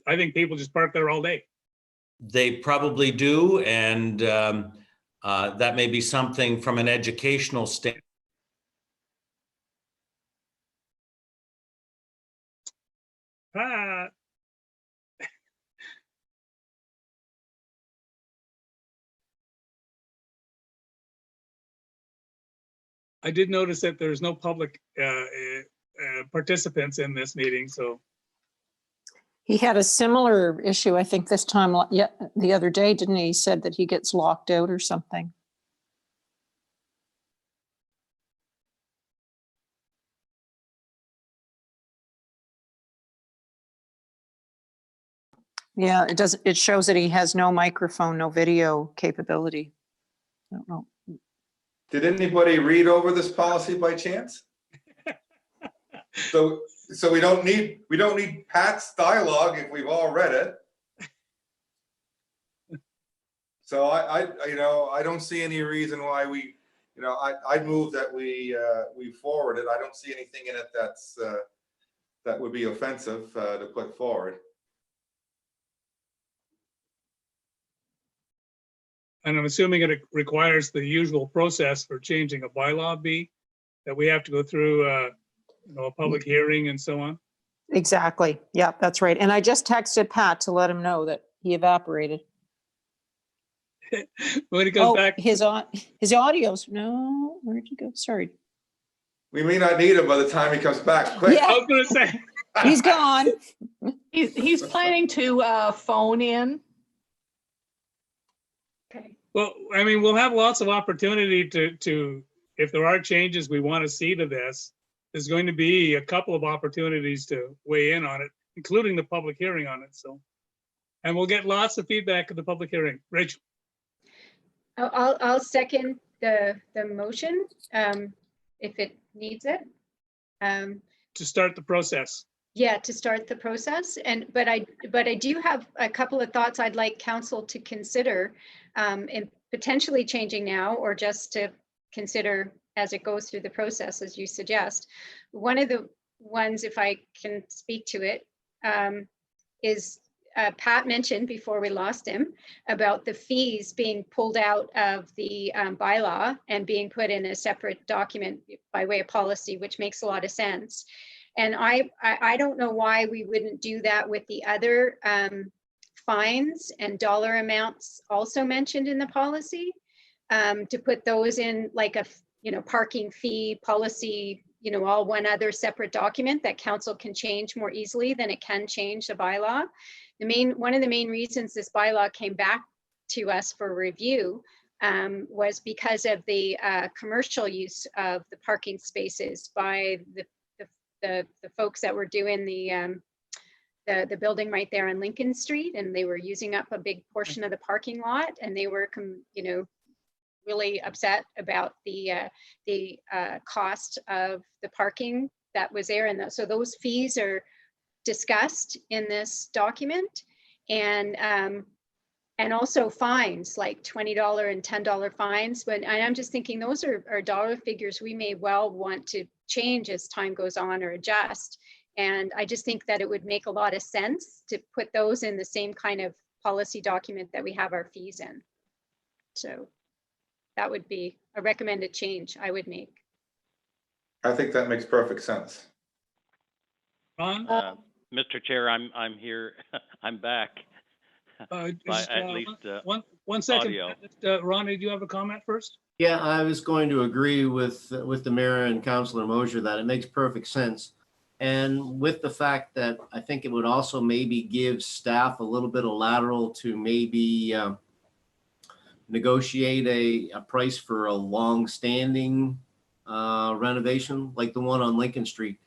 think people just park there all day. They probably do, and that may be something from an educational standpoint. Pat. I did notice that there's no public participants in this meeting, so He had a similar issue, I think this time, yeah, the other day, didn't he? He said that he gets locked out or something. Yeah, it shows that he has no microphone, no video capability. I don't know. Did anybody read over this policy by chance? So we don't need Pat's dialogue if we've all read it. So I don't see any reason why I'd move that we forward it. I don't see anything in it that would be offensive to put forward. and I'm assuming it requires the usual process for changing a bylaw, B, that we have to go through a public hearing and so on. Exactly. Yeah, that's right. And I just texted Pat to let him know that he evaporated. When he goes Oh, back, his audio's, no, where'd he go? Sorry. We may not need him by the time he comes back. Quick. Yeah. I was gonna say, He's gone. He's planning to phone in. Okay. well, I mean, we'll have lots of opportunity to, if there are changes we want to see to this, there's going to be a couple of opportunities to weigh in on it, including the public hearing on it, so. And we'll get lots of feedback at the public hearing. Rachel, I'll second the motion, if it needs it. to start the process. Yeah, to start the process. But I do have a couple of thoughts I'd like council to consider, in potentially changing now, or just to consider as it goes through the process, as you suggest. One of the ones, if I can speak to it, is Pat mentioned before we lost him about the fees being pulled out of the bylaw and being put in a separate document by way of policy, which makes a lot of sense. And I don't know why we wouldn't do that with the other fines and dollar amounts also mentioned in the policy, to put those in like a parking fee policy, all one other separate document that council can change more easily than it can change the bylaw. One of the main reasons this bylaw came back to us for review was because of the commercial use of the parking spaces by the folks that were doing the building right there on Lincoln Street, and they were using up a big portion of the parking lot, and they were really upset about the cost of the parking that was there. And so those fees are discussed in this document. And also fines, like $20 and $10 fines. But I'm just thinking those are dollar figures we may well want to change as time goes on or adjust. And I just think that it would make a lot of sense to put those in the same kind of policy document that we have our fees in. So that would be a recommended change I would make. I think that makes perfect sense. Ron? Mr. Chair, I'm here. I'm back. Just, at least, one second. audio. Ronnie, do you have a comment first? Yeah, I was going to agree with the mayor and Councillor Mosher that it makes perfect sense. And with the fact that I think it would also maybe give staff a little bit of lateral to maybe negotiate a price for a long-standing renovation like the one on Lincoln Street.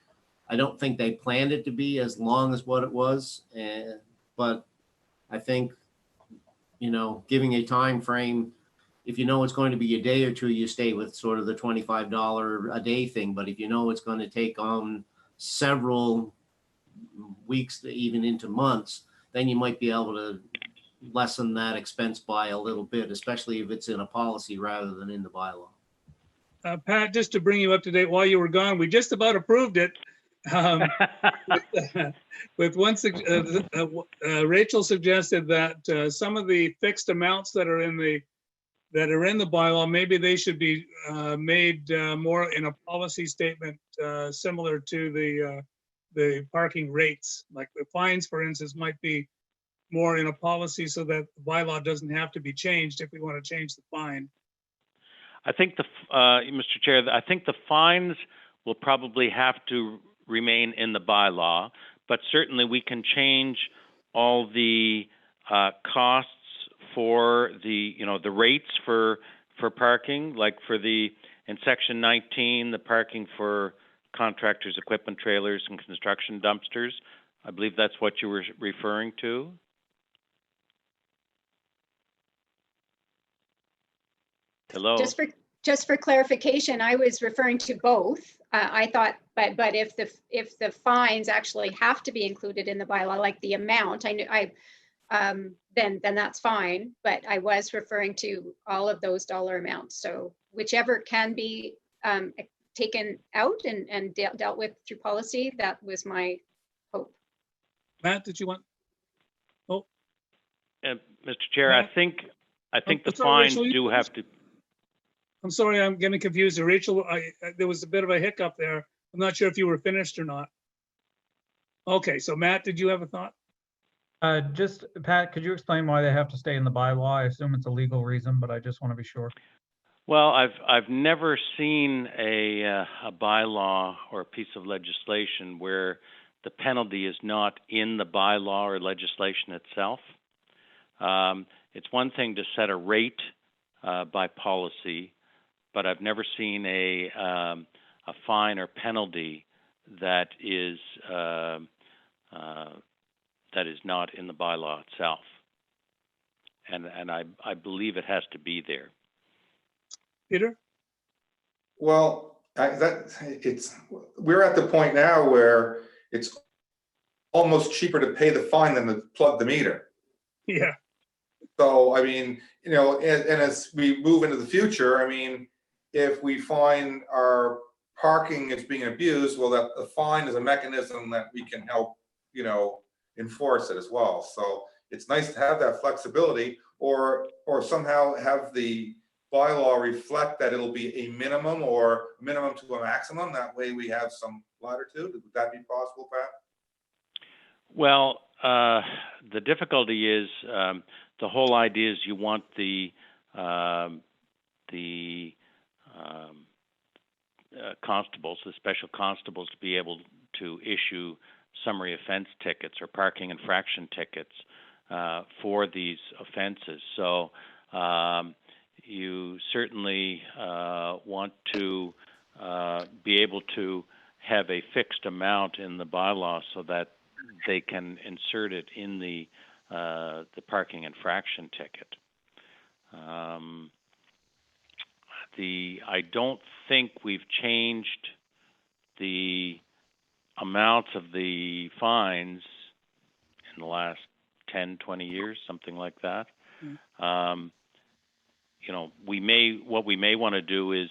I don't think they planned it to be as long as what it was, but I think, you know, giving a time frame, if you know it's going to be a day or two, you stay with sort of the $25 a day thing. But if you know it's going to take on several weeks, even into months, then you might be able to lessen that expense by a little bit, especially if it's in a policy rather than in the bylaw. Pat, just to bring you up to date, while you were gone, we just about approved it. With one, Rachel suggested that some of the fixed amounts that are in the bylaw, maybe they should be made more in a policy statement similar to the parking rates. Like the fines, for instance, might be more in a policy so that the bylaw doesn't have to be changed if we want to change the fine. I think Mr. Chair, I think the fines will probably have to remain in the bylaw, but certainly we can change all the costs for the, you know, the rates for parking, like in section 19, the parking for contractors, equipment trailers, and construction dumpsters. I believe that's what you were referring to. Hello? Just for clarification, I was referring to both. I thought, but if the fines actually have to be included in the bylaw, like the amount, then that's fine. But I was referring to all of those dollar amounts. So whichever can be taken out and dealt with through policy, that was my hope. Matt, did you want? Oh, Mr. Chair, Matt? I think the sorry, fines Rachel, do have to. I'm sorry, I'm getting confused. Rachel, there was a bit of a hiccup there. I'm not sure if you were finished or not. Okay, so Matt, did you have a thought? Just, Pat, could you explain why they have to stay in the bylaw? I assume it's a legal reason, but I just want to be sure. Well, I've never seen a bylaw or a piece of legislation where the penalty is not in the bylaw or legislation itself. It's one thing to set a rate by policy, but I've never seen a fine or penalty that is not in the bylaw itself, and I believe it has to be there. Peter? Well, we're at the point now where it's almost cheaper to pay the fine than to plug the meter. Yeah. So, I mean, you know, and as we move into the future, I mean, if we find our parking is being abused, well, that the fine is a mechanism that we can help, you know, enforce it as well. So it's nice to have that flexibility, or somehow have the bylaw reflect that it'll be a minimum or minimum to a maximum. That way we have some latitude. Would that be possible, Pat? Well, the difficulty is the whole idea is you want the constables, the special constables, to be able to issue summary offense tickets or parking infraction tickets for these offenses. So you certainly want to be able to have a fixed amount in the bylaw so that they can insert it in the parking infraction ticket. I don't think we've changed the amounts of the fines in the last 10, 20 years, something like that. You know, what we may want to do is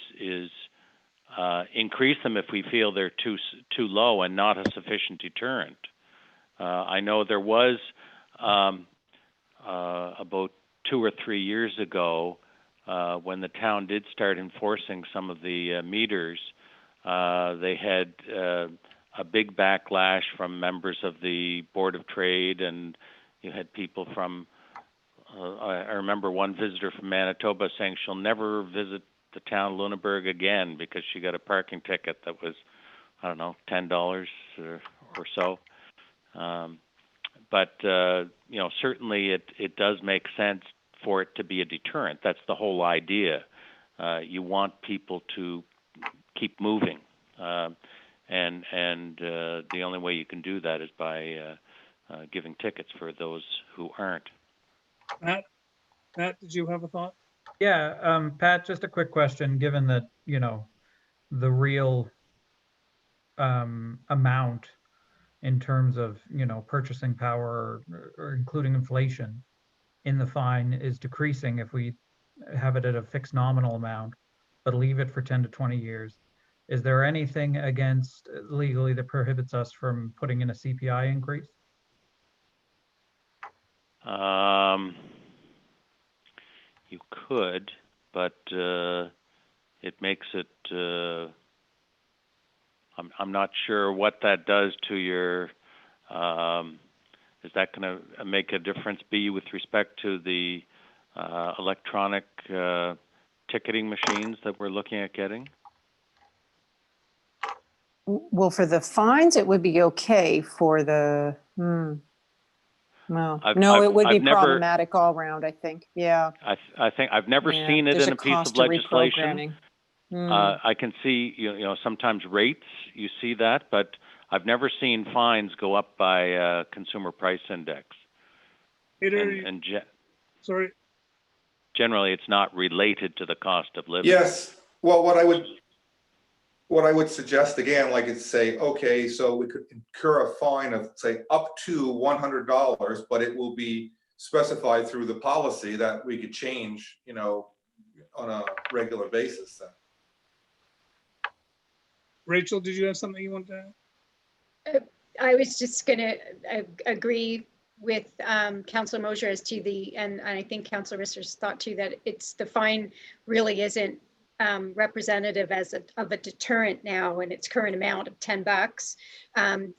increase them if we feel they're too low and not a sufficient deterrent. I know there was about 2 or 3 years ago when the town did start enforcing some of the meters. They had a big backlash from members of the Board of Trade, and you had people from. I remember one visitor from Manitoba saying she'll never visit the town of Lunenburg again because she got a parking ticket that was, I don't know, $10 or so. But you know, certainly it does make sense for it to be a deterrent. That's the whole idea. You want people to keep moving, and the only way you can do that is by giving tickets for those who aren't. Pat, did you have a thought? Yeah, Pat, just a quick question, given that, you know, the real amount in terms of, you know, purchasing power or including inflation in the fine is decreasing if we have it at a fixed nominal amount, but leave it for 10 to 20 years. Is there anything against legally that prohibits us from putting in a CPI increase? You could, but it makes it. I'm not sure what that does to your. Is that going to make a difference, B, with respect to the electronic ticketing machines that we're looking at getting? Well, for the fines, it would be okay. For the, well, no, it would be problematic all around, I think. Yeah. I think I've never seen it There's in a piece of legislation. I can see, you know, sometimes rates, you see that, but I've never seen fines go up by consumer price index. Peter, sorry. Generally, it's not related to the cost of living. Yes, well, what I would suggest again, like it's say, okay, so we could incur a fine of say up to $100, but it will be specified through the policy that we could change, you know, on a regular basis then. Rachel, did you have something you wanted to add? I was just going to agree with Councillor Mosier as to and I think Councillor Risser's thought too, that it's the fine really isn't representative of a deterrent now in its current amount of $10.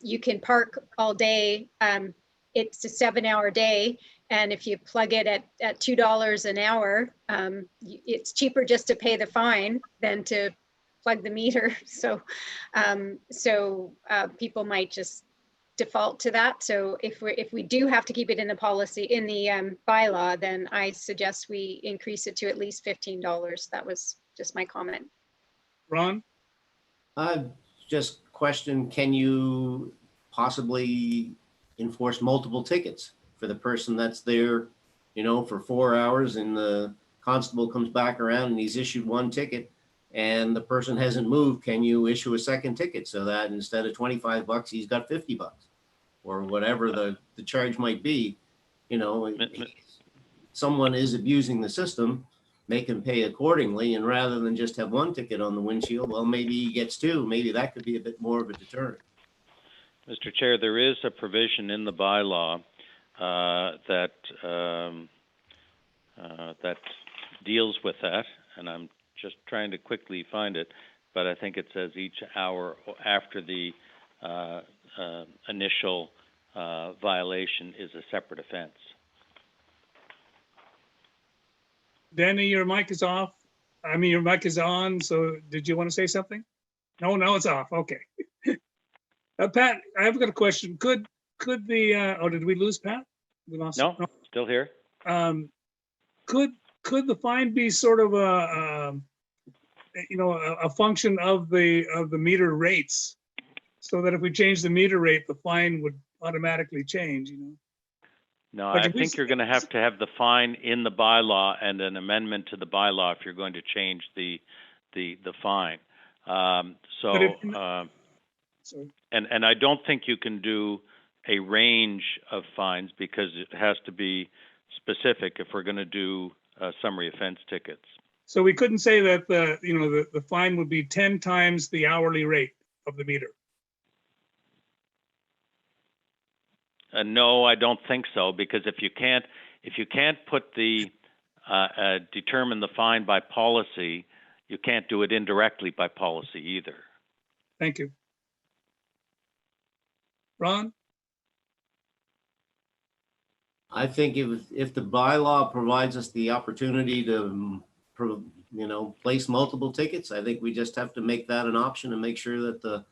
You can park all day. It's a 7-hour day. And if you plug it at $2 an hour, it's cheaper just to pay the fine than to plug the meter. So people might just default to that. So if we do have to keep it in the policy, in the bylaw, then I suggest we increase it to at least $15. That was just my comment. Ron? Just question, can you possibly enforce multiple tickets for the person that's there, you know, for 4 hours, and the constable comes back around and he's issued one ticket and the person hasn't moved? Can you issue a second ticket so that instead of $25, he's got $50 or whatever the charge might be? You know, someone is abusing the system, make him pay accordingly, and rather than just have one ticket on the windshield, well, maybe he gets two. Maybe that could be a bit more of a deterrent. Mr. Chair, there is a provision in the bylaw that deals with that, and I'm just trying to quickly find it, but I think it says each hour after the initial violation is a separate offense. Danny, your mic is off. I mean, your mic is on. So did you want to say something? No, now it's off. Okay. Pat, I have got a question. Could the, oh, did we lose Pat? We lost. No, still here. Could the fine be sort of a function of the meter rates, so that if we change the meter rate, the fine would automatically change, you know? No, But I did we think s- you're going to have the fine in the bylaw and an amendment to the bylaw if you're going to change the fine. But if- Sorry. And I don't think you can do a range of fines because it has to be specific if we're going to do summary offense tickets. So we couldn't say that the fine would be 10 times the hourly rate of the meter. No, I don't think so, because if you can't put determine the fine by policy, you can't do it indirectly by policy either. Thank you. Ron? I think if the bylaw provides us the opportunity to, place multiple tickets, I think we just have to make that an option and make sure that the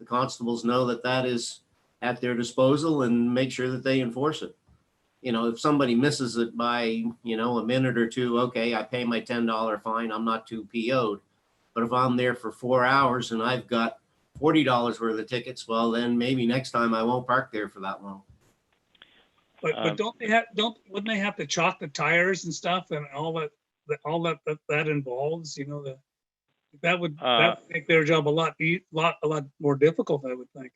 constables know that that is at their disposal and make sure that they enforce it. If somebody misses it by, a minute or two, okay, I pay my $10 fine, I'm not too PO'd. But if I'm there for 4 hours and I've got $40 worth of tickets, well, then maybe next time I won't park there for that long. But wouldn't they have to chalk the tires and stuff and all that involves, that would make their job a lot more difficult, I would think.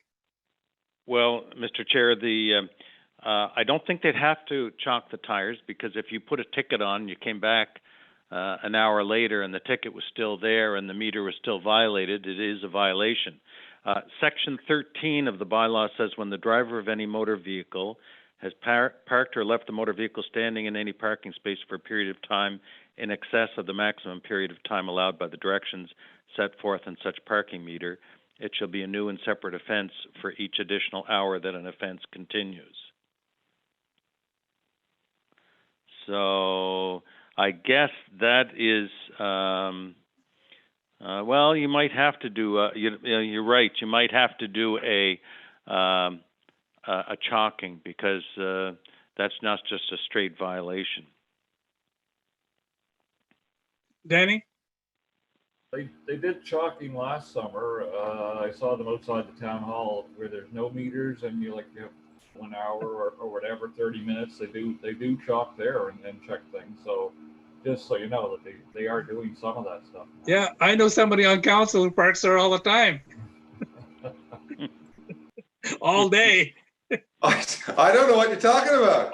Well, Mr. Chair, I don't think they'd have to chalk the tires, because if you put a ticket on, you came back an hour later and the ticket was still there and the meter was still violated, it is a violation. Section 13 of the bylaw says when the driver of any motor vehicle has parked or left the motor vehicle standing in any parking space for a period of time in excess of the maximum period of time allowed by the directions set forth in such parking meter, it shall be a new and separate offense for each additional hour that an offense continues. So I guess that is, well, you might have to do, you're right, you might have to do a chalking, because that's not just a straight violation. Danny? They did chalking last summer. I saw them outside the town hall where there's no meters and you have 1 hour or whatever, 30 minutes. They do chalk there and check things. So just so you know that they are doing some of that stuff. Yeah, I know somebody on council who parks there all the time. All day. I don't know what you're talking about.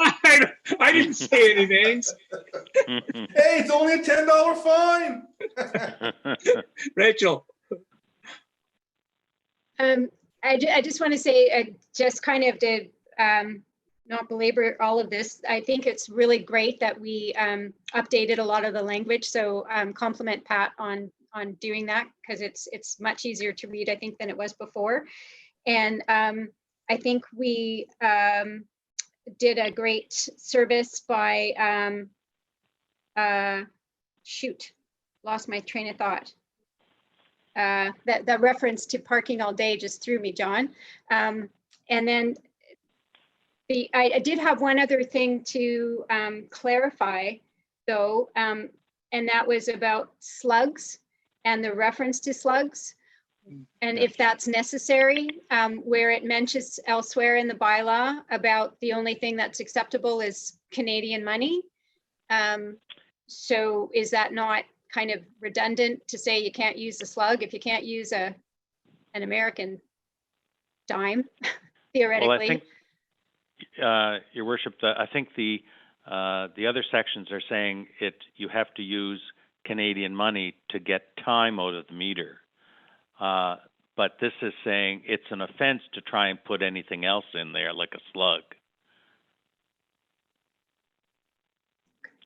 I didn't say any names. Hey, it's only a $10 fine. Rachel? I just want to say, just kind of to not belabor all of this, I think it's really great that we updated a lot of the language. So compliment Pat on doing that, because it's much easier to read, I think, than it was before. And I think we did a great service by, lost my train of thought. That reference to parking all day just threw me, John. And then I did have one other thing to clarify, though, and that was about slugs and the reference to slugs. And if that's necessary, where it mentions elsewhere in the bylaw about the only thing that's acceptable is Canadian money. So is that not kind of redundant to say you can't use the slug if you can't use an American dime, theoretically? Well, I think, Your Worship, I think the other sections are saying you have to use Canadian money to get time out of the meter. But this is saying it's an offense to try and put anything else in there, like a slug.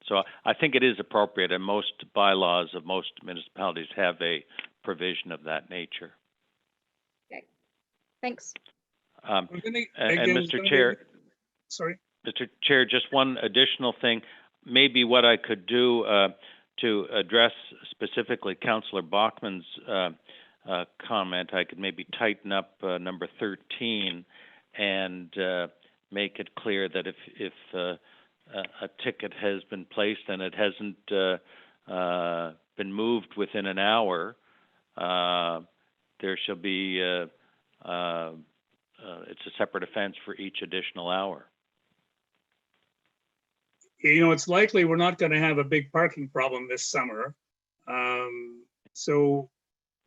So I think it is appropriate, and most bylaws of most municipalities have a provision of that nature. Okay, thanks. And Mr. Chair, sorry, Mr. Chair, just one additional thing. Maybe what I could do to address specifically Councillor Bachmann's comment, I could maybe tighten up number 13 and make it clear that if a ticket has been placed and it hasn't been moved within an hour, there shall be it's a separate offense for each additional hour. it's likely we're not going to have a big parking problem this summer. So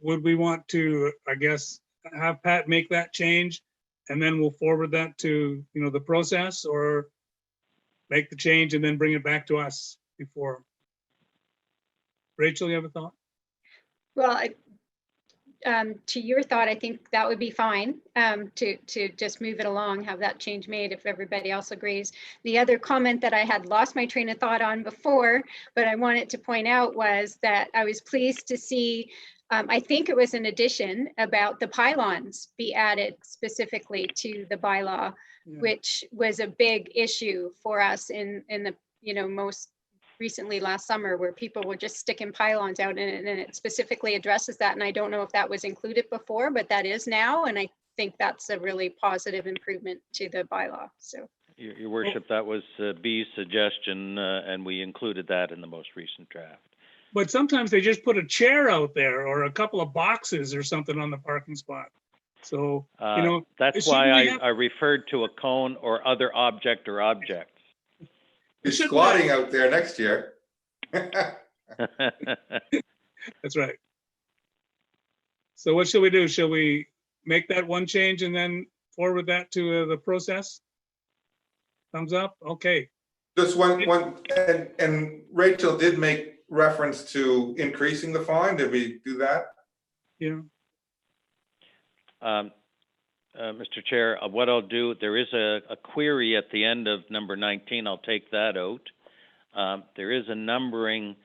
would we want to, I guess, have Pat make that change and then we'll forward that to, the process, or make the change and then bring it back to us before? Rachel, you have a thought? Well, to your thought, I think that would be fine, to just move it along, have that change made if everybody else agrees. The other comment that I had lost my train of thought on before, but I wanted to point out, was that I was pleased to see, I think it was an addition about the pylons be added specifically to the bylaw, Yeah. which was a big issue for us in the, most recently last summer, where people were just sticking pylons out, and it specifically addresses that. And I don't know if that was included before, but that is now. And I think that's a really positive improvement to the bylaw. So, Your worship, that was B's suggestion, and we included that in the most recent draft. But sometimes they just put a chair out there or a couple of boxes or something on the parking spot. So, That's shouldn't why we have- I referred to a cone or other object or objects. You're Shouldn't squatting out there next year. That's right. So what shall we do? Shall we make that one change and then forward that to the process? Thumbs up? Okay. Just one, and Rachel did make reference to increasing the fine. Did we do that? Yeah. Mr. Chair, what I'll do, there is a query at the end of number 19. I'll take that out. There is a numbering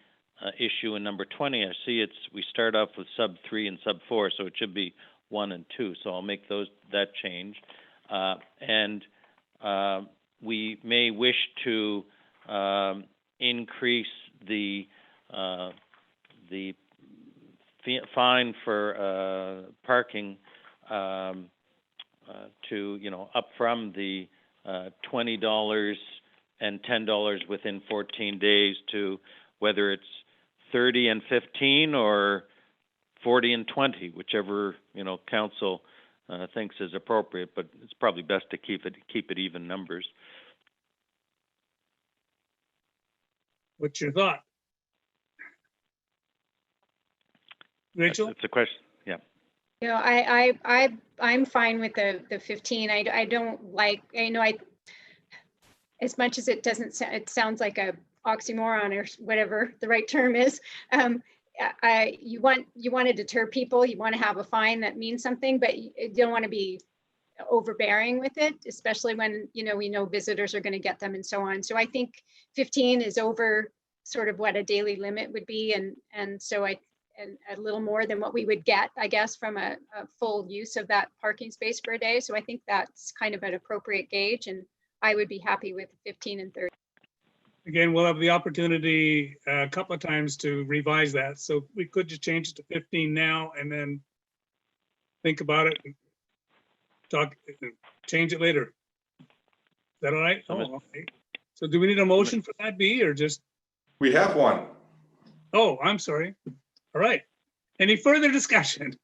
issue in number 20. I see we start off with sub 3 and sub 4, so it should be 1 and 2. So I'll make that change. And we may wish to increase the fine for parking to, up from the $20 and $10 within 14 days to whether it's 30 and 15 or 40 and 20, whichever, council thinks is appropriate, but it's probably best to keep it even numbers. What's your thought? Rachel? It's a question. Yeah. I'm fine with the 15. I don't like, as much as it sounds like a oxymoron or whatever the right term is. You want to deter people, you want to have a fine that means something, but you don't want to be overbearing with it, especially when, we know visitors are going to get them and so on. So I think 15 is over sort of what a daily limit would be. And so and a little more than what we would get, I guess, from a full use of that parking space for a day. So I think that's kind of an appropriate gauge, and I would be happy with 15 and 30. Again, we'll have the opportunity a couple of times to revise that. So we could just change it to 15 now and then think about it and change it later. Is that all right? Oh, okay. So do we need a motion for that, B, or just? We have one. Oh, I'm sorry. All right. Any further discussion?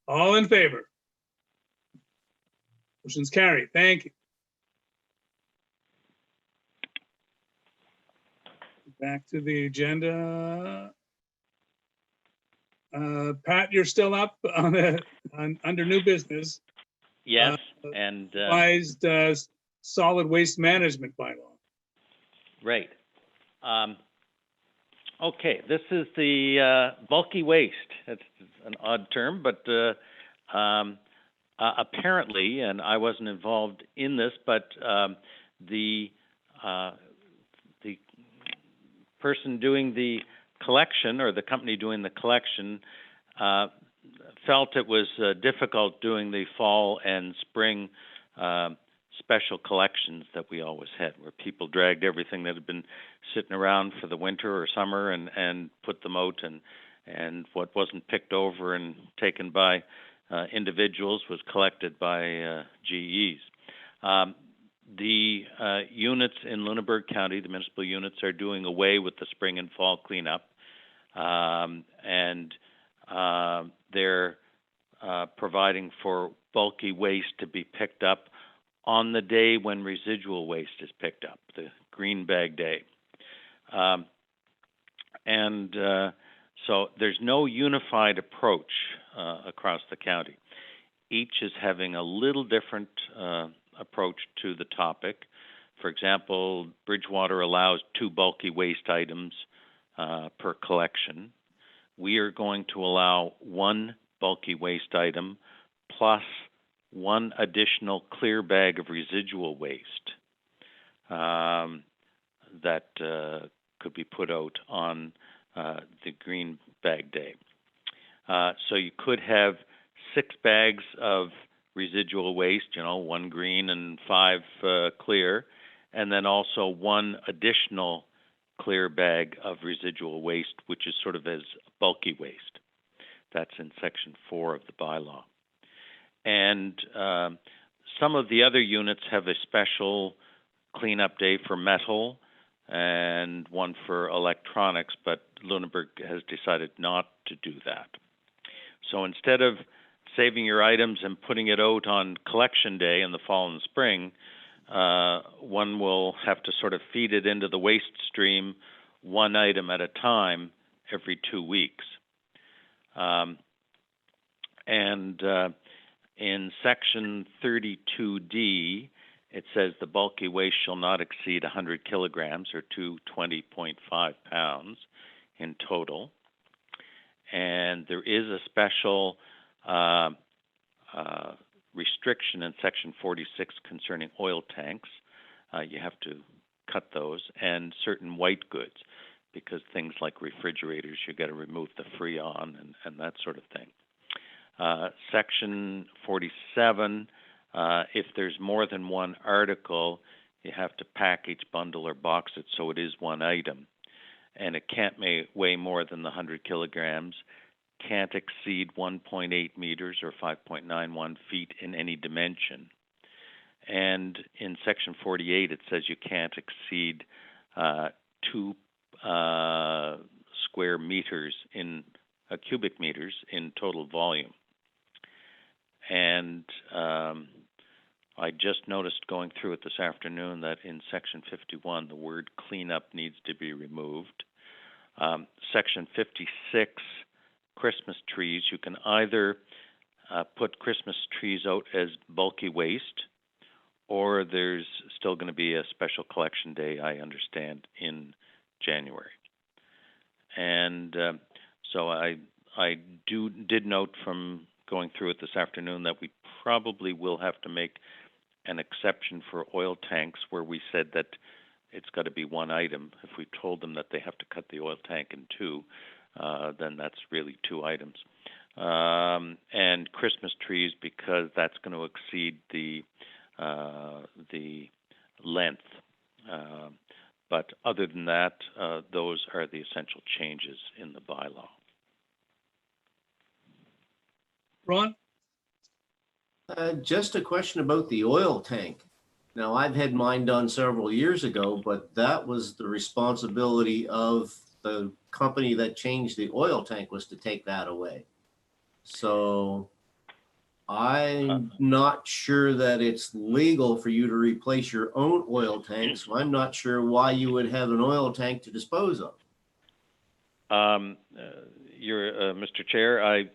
All in favor? Motion's carried. Thank you. Back to the agenda. Pat, you're still up under new business. Yes, and Revised solid waste management bylaw. right. Okay, this is the bulky waste. It's an odd term, but apparently, and I wasn't involved in this, but the person doing the collection, or the company doing the collection, felt it was difficult doing the fall and spring special collections that we always had, where people dragged everything that had been sitting around for the winter or summer and put them out, and what wasn't picked over and taken by individuals was collected by GEs. The units in Lunenburg County, the municipal units, are doing away with the spring and fall cleanup, and they're providing for bulky waste to be picked up on the day when residual waste is picked up, the green bag day. So there's no unified approach across the county. Each is having a little different approach to the topic. For example, Bridgewater allows 2 bulky waste items per collection. We are going to allow 1 bulky waste item plus 1 additional clear bag of residual waste that could be put out on the green bag day. So you could have 6 bags of residual waste, 1 green and 5 clear, and then also 1 additional clear bag of residual waste, which is sort of as bulky waste. That's in section 4 of the bylaw. And some of the other units have a special cleanup day for metal and one for electronics, but Lunenburg has decided not to do that. So instead of saving your items and putting it out on collection day in the fall and spring, one will have to sort of feed it into the waste stream 1 item at a time every 2 weeks. In section 32D, it says the bulky waste shall not exceed 100 kilograms or 220.5 pounds in total. And there is a special restriction in section 46 concerning oil tanks. You have to cut those, and certain white goods, because things like refrigerators, you got to remove the Freon and that sort of thing. Section 47, if there's more than 1 article, you have to package, bundle, or box it so it is 1 item. And it can't weigh more than the 100 kilograms, can't exceed 1.8 meters or 5.91 feet in any dimension. And in section 48, it says you can't exceed 2 square meters in cubic meters in total volume. And I just noticed going through it this afternoon that in section 51, the word cleanup needs to be removed. Section 56, Christmas trees, you can either put Christmas trees out as bulky waste, or there's still going to be a special collection day, I understand, in January. And so I did note from going through it this afternoon that we probably will have to make an exception for oil tanks where we said that it's got to be 1 item. If we told them that they have to cut the oil tank in 2, then that's really 2 items. And Christmas trees, because that's going to exceed the length. But other than that, those are the essential changes in the bylaw. Ron? Just a question about the oil tank. Now, I've had mine done several years ago, but that was the responsibility of the company that changed the oil tank, was to take that away. So I'm not sure that it's legal for you to replace your own oil tank. So I'm not sure why you would have an oil tank to dispose of. Mr. Chair,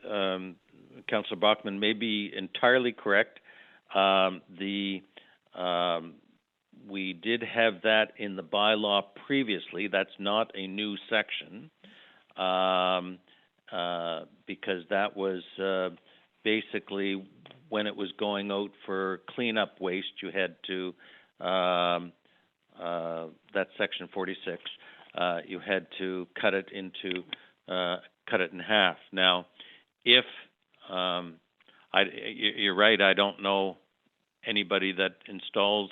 Councillor Bachman may be entirely correct. We did have that in the bylaw previously. That's not a new section, because that was basically when it was going out for cleanup waste, you had to, that's section 46, you had to cut it in half. Now, if you're right, I don't know anybody that installs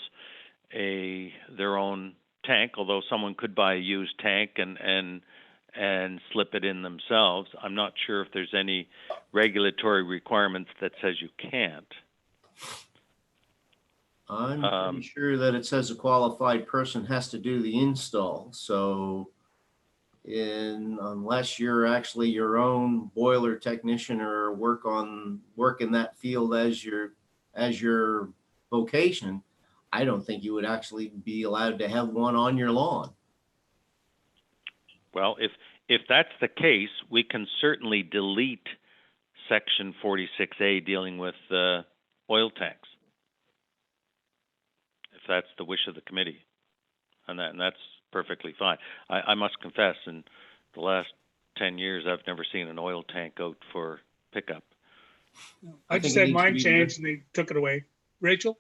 their own tank, although someone could buy a used tank and slip it in themselves. I'm not sure if there's any regulatory requirements that says you can't. I'm pretty sure that it says a qualified person has to do the install. So unless you're actually your own boiler technician or work in that field as your vocation, I don't think you would actually be allowed to have one on your lawn. Well, if that's the case, we can certainly delete section 46A dealing with oil tanks, if that's the wish of the committee, and that's perfectly fine. I must confess, in the last 10 years, I've never seen an oil tank out for pickup. I I just think it had needs to mine be- changed and they took it away. Rachel?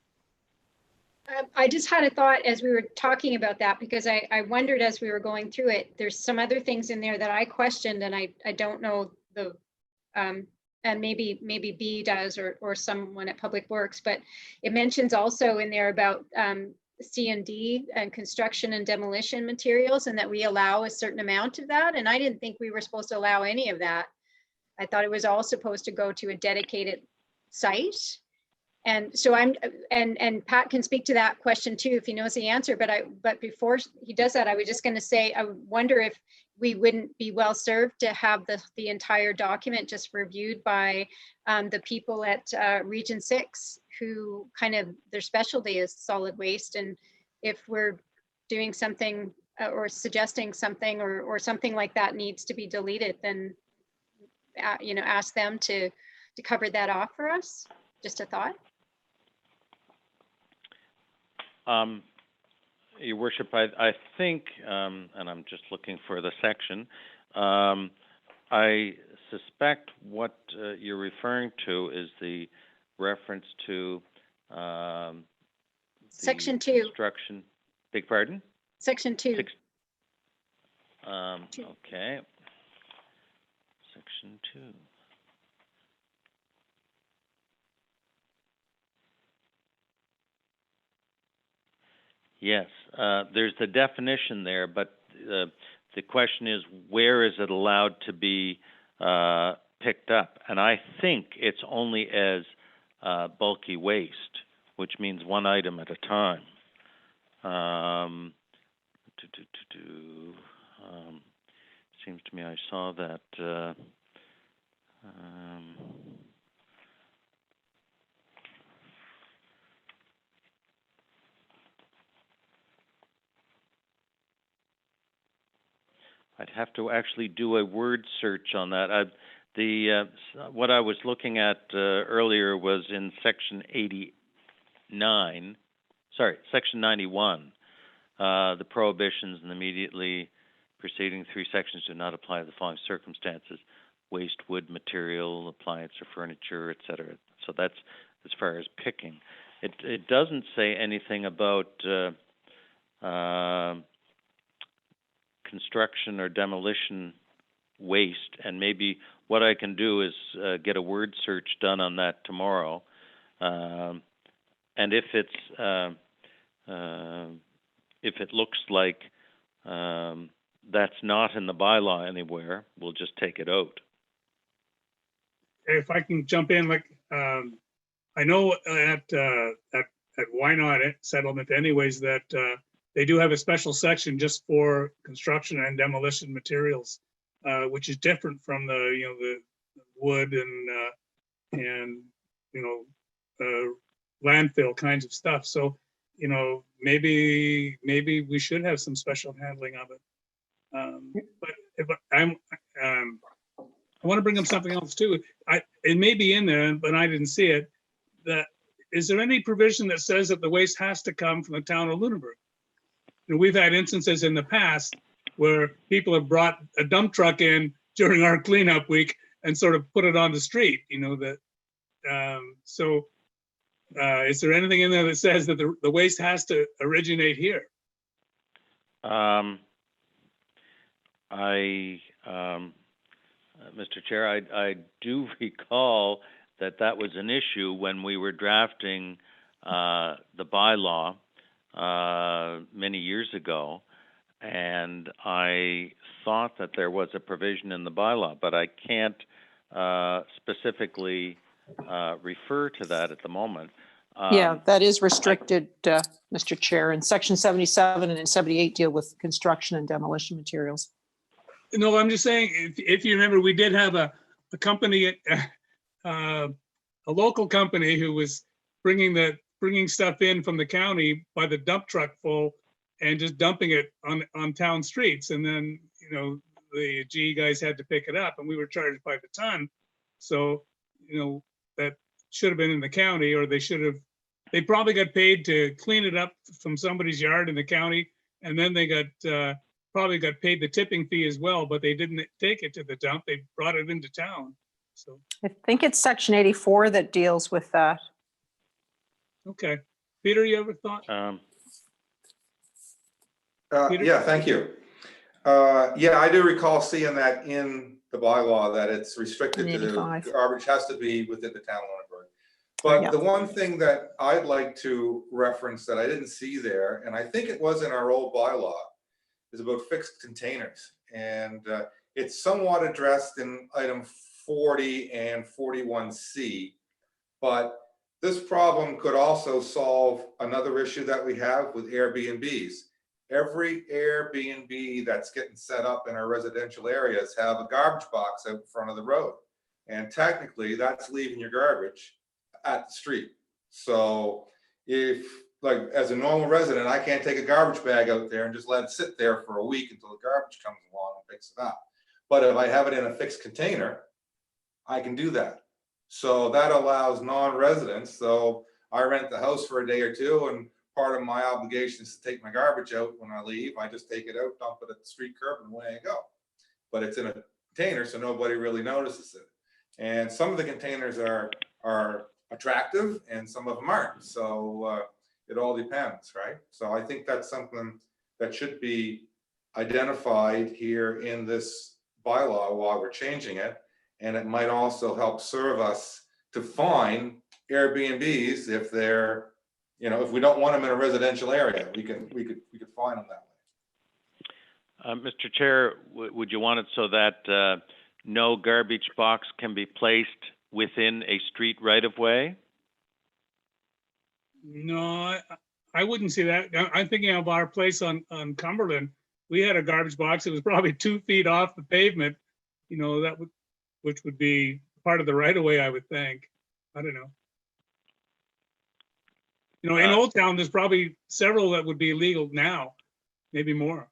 I just had a thought as we were talking about that, because I wondered as we were going through it, there's some other things in there that I questioned, and I don't know the, and maybe B does, or someone at Public Works, but it mentions also in there about C&D and construction and demolition materials, and that we allow a certain amount of that. And I didn't think we were supposed to allow any of that. I thought it was all supposed to go to a dedicated site. And so and Pat can speak to that question too, if he knows the answer, but before he does that, I was just going to say, I wonder if we wouldn't be well served to have the entire document just reviewed by the people at Region 6, who kind of, their specialty is solid waste. And if we're doing something or suggesting something or something like that needs to be deleted, then ask them to cover that off for us. Just a thought. Your Worship, I think, and I'm just looking for the section, I suspect what you're referring to is the reference to Section 2. Construction. Beg pardon? Section 2. 2. 2. Okay. Section 2. Yes, there's the definition there, but the question is, where is it allowed to be picked up? And I think it's only as bulky waste, which means one item at a time. Seems to me I saw that. I'd have to actually do a word search on that. What I was looking at earlier was in section 91. The prohibitions and immediately preceding 3 sections do not apply to the following circumstances: waste wood material, appliance or furniture, etc. So that's as far as picking. It doesn't say anything about construction or demolition waste, and maybe what I can do is get a word search done on that tomorrow, and if it looks like that's not in the bylaw anywhere, we'll just take it out. If I can jump in, like, I know at Why Not Settlement anyways, that they do have a special section just for construction and demolition materials, which is different from the wood and landfill kinds of stuff. So, maybe we should have some special handling of it. But if I want to bring up something else too. It may be in there, but I didn't see it. Is there any provision that says that the waste has to come from the town of Lunenburg? We've had instances in the past where people have brought a dump truck in during our cleanup week and sort of put it on the street, so is there anything in there that says that the waste has to originate here? Mr. Chair, I do recall that was an issue when we were drafting the bylaw many years ago, and I thought that there was a provision in the bylaw, but I can't specifically refer to that at the moment. Yeah, that is restricted, Mr. Chair, and section 77 and 78 deal with construction and demolition materials. No, I'm just saying, if you remember, we did have a company, a local company who was bringing bringing stuff in from the county by the dump truck full and just dumping it on town streets. And then, you know, the GE guys had to pick it up and we were charged by the ton. So, you know, that should have been in the county, or they probably got paid to clean it up from somebody's yard in the county. And then they probably got paid the tipping fee as well, but they didn't take it to the dump. They brought it into town. So, I think it's section 84 that deals with that. okay. Peter, you ever thought? Peter? Yeah, thank you. Yeah, I do recall seeing that in the bylaw, that it's restricted to the 85. garbage has to be within the town of Lunenburg. But Yeah. the one thing that I'd like to reference that I didn't see there, and I think it was in our old bylaw, is about fixed containers. And it's somewhat addressed in item 40 and 41C. But this problem could also solve another issue that we have with Airbnbs. Every Airbnb that's getting set up in our residential areas have a garbage box out in front of the road. And technically that's leaving your garbage at the street. So if, like, as a normal resident, I can't take a garbage bag out there and just let it sit there for a week until the garbage comes along and picks it up. But if I have it in a fixed container, I can do that. So that allows non-residents. So I rent the house for a day or two, and part of my obligation is to take my garbage out when I leave. I just take it out, dump it at the street curb, and away I go. But it's in a container, so nobody really notices it. And some of the containers are attractive, and some of them aren't. So it all depends, right? So I think that's something that should be identified here in this bylaw while we're changing it. And it might also help serve us to find Airbnbs if they're, you know, if we don't want them in a residential area, we could find them that way. Mr. Chair, would you want it so that no garbage box can be placed within a street right-of-way? No, I wouldn't see that. I'm thinking of our place on Cumberland. We had a garbage box. It was probably 2 feet off the pavement, you know, which would be part of the right of way, I would think. I don't know. You know, in Old Town, there's probably several that would be illegal now, maybe more.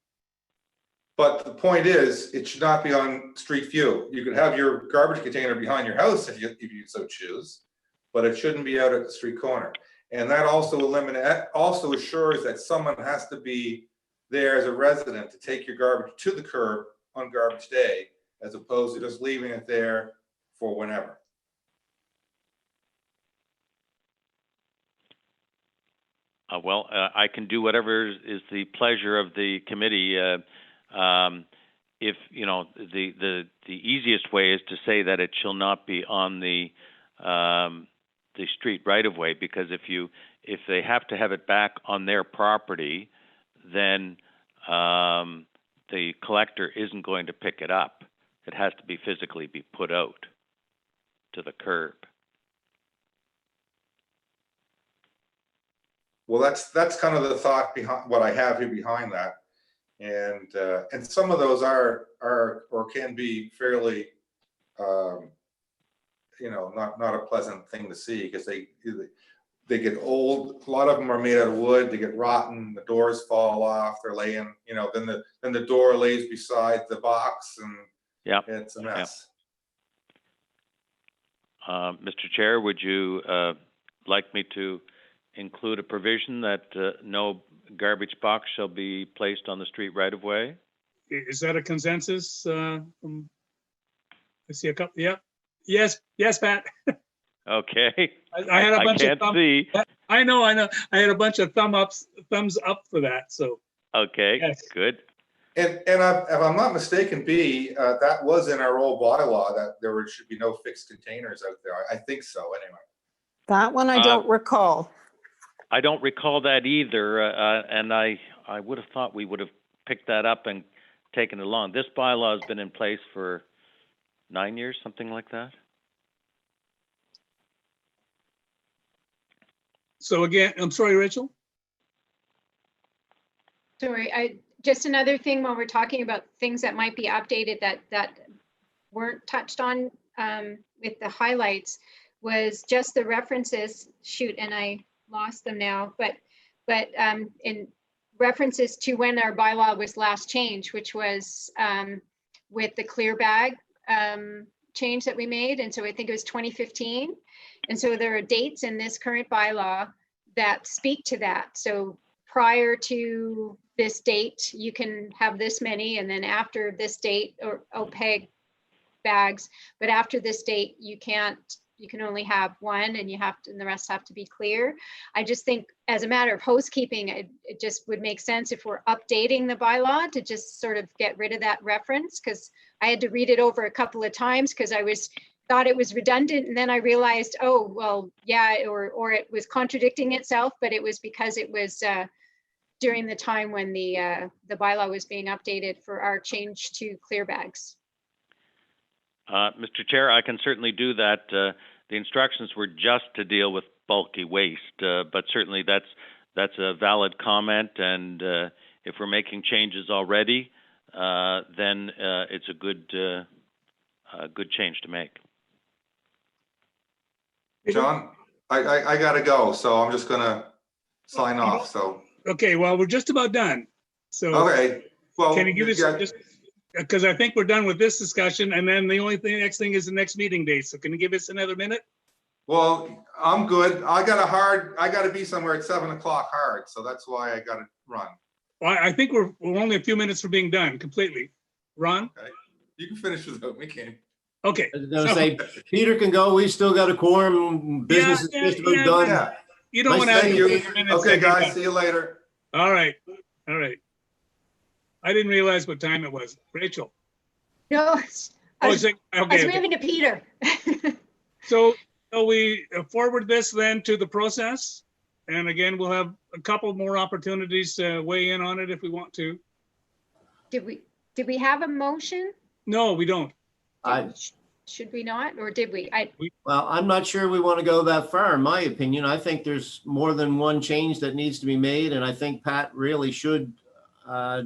But the point is, it should not be on street view. You could have your garbage container behind your house if you so choose, but it shouldn't be out at the street corner. And that also assures that someone has to be there as a resident to take your garbage to the curb on garbage day, as opposed to just leaving it there for whenever. Well, I can do whatever is the pleasure of the committee. If, you know, the easiest way is to say that it shall not be on the street right of way, because if they have to have it back on their property, then the collector isn't going to pick it up. It has to be physically be put out to the curb. Well, that's kind of the thought behind what I have here behind that. And some of those are or can be fairly, you know, not a pleasant thing to see, because they get old. A lot of them are made out of wood. They get rotten. The doors fall off. They're laying, you know, then the door lays beside the box, and it's a mess. Mr. Chair, would you like me to include a provision that no garbage box shall be placed on the street right of way? Is that a consensus? I see a couple. Yep. Yes, Pat. Okay. I had a bunch can't of see. I know. I had a bunch of thumbs up for that. So. Okay. Yes. Good. And if I'm not mistaken, B, that was in our old bylaw that there should be no fixed containers out there. I think so, anyway. That one I don't recall. I don't recall that either, and I would have thought we would have picked that up and taken it along. This bylaw has been in place for 9 years, something like that. So again, I'm sorry, Rachel. Sorry, just another thing while we're talking about things that might be updated that weren't touched on with the highlights, was just the references. Shoot, and I lost them now, but in references to when our bylaw was last changed, which was with the clear bag change that we made. And so I think it was 2015. And so there are dates in this current bylaw that speak to that. So prior to this date, you can have this many, and then after this date, or opaque bags, but after this date, you can only have one, and and the rest have to be clear. I just think as a matter of housekeeping, it just would make sense if we're updating the bylaw to just sort of get rid of that reference, because I had to read it over a couple of times because I thought it was redundant, and then I realized, oh, well, yeah, or it was contradicting itself, but it was because it was during the time when the bylaw was being updated for our change to clear bags. Mr. Chair, I can certainly do that. The instructions were just to deal with bulky waste, but certainly that's a valid comment. And if we're making changes already, then it's a good change to make. John, I gotta go, so I'm just gonna sign off, so. Okay, well, we're just about done. So Okay, well. can you give us yeah, just, because I think we're done with this discussion, and then the next thing is the next meeting date. So can you give us another minute? Well, I'm good. I gotta be somewhere at 7 o'clock hard, so that's why I gotta run. Well, I think we're only a few minutes from being done completely. Ron? You can finish without me, Ken. Okay. I was gonna say, Peter can go, we still got a quorum, business is just about done. Yeah, You don't want to. thank you. Okay, guys, see you later. All right. All right. I didn't realize what time it was. Rachel. No, I was Okay. moving to Peter. So we forward this then to the process. And again, we'll have a couple more opportunities to weigh in on it if we want to. Did we have a motion? No, we don't. Should we not, or did we? Well, I'm not sure we want to go that far, in my opinion. I think there's more than one change that needs to be made, and I think Pat really should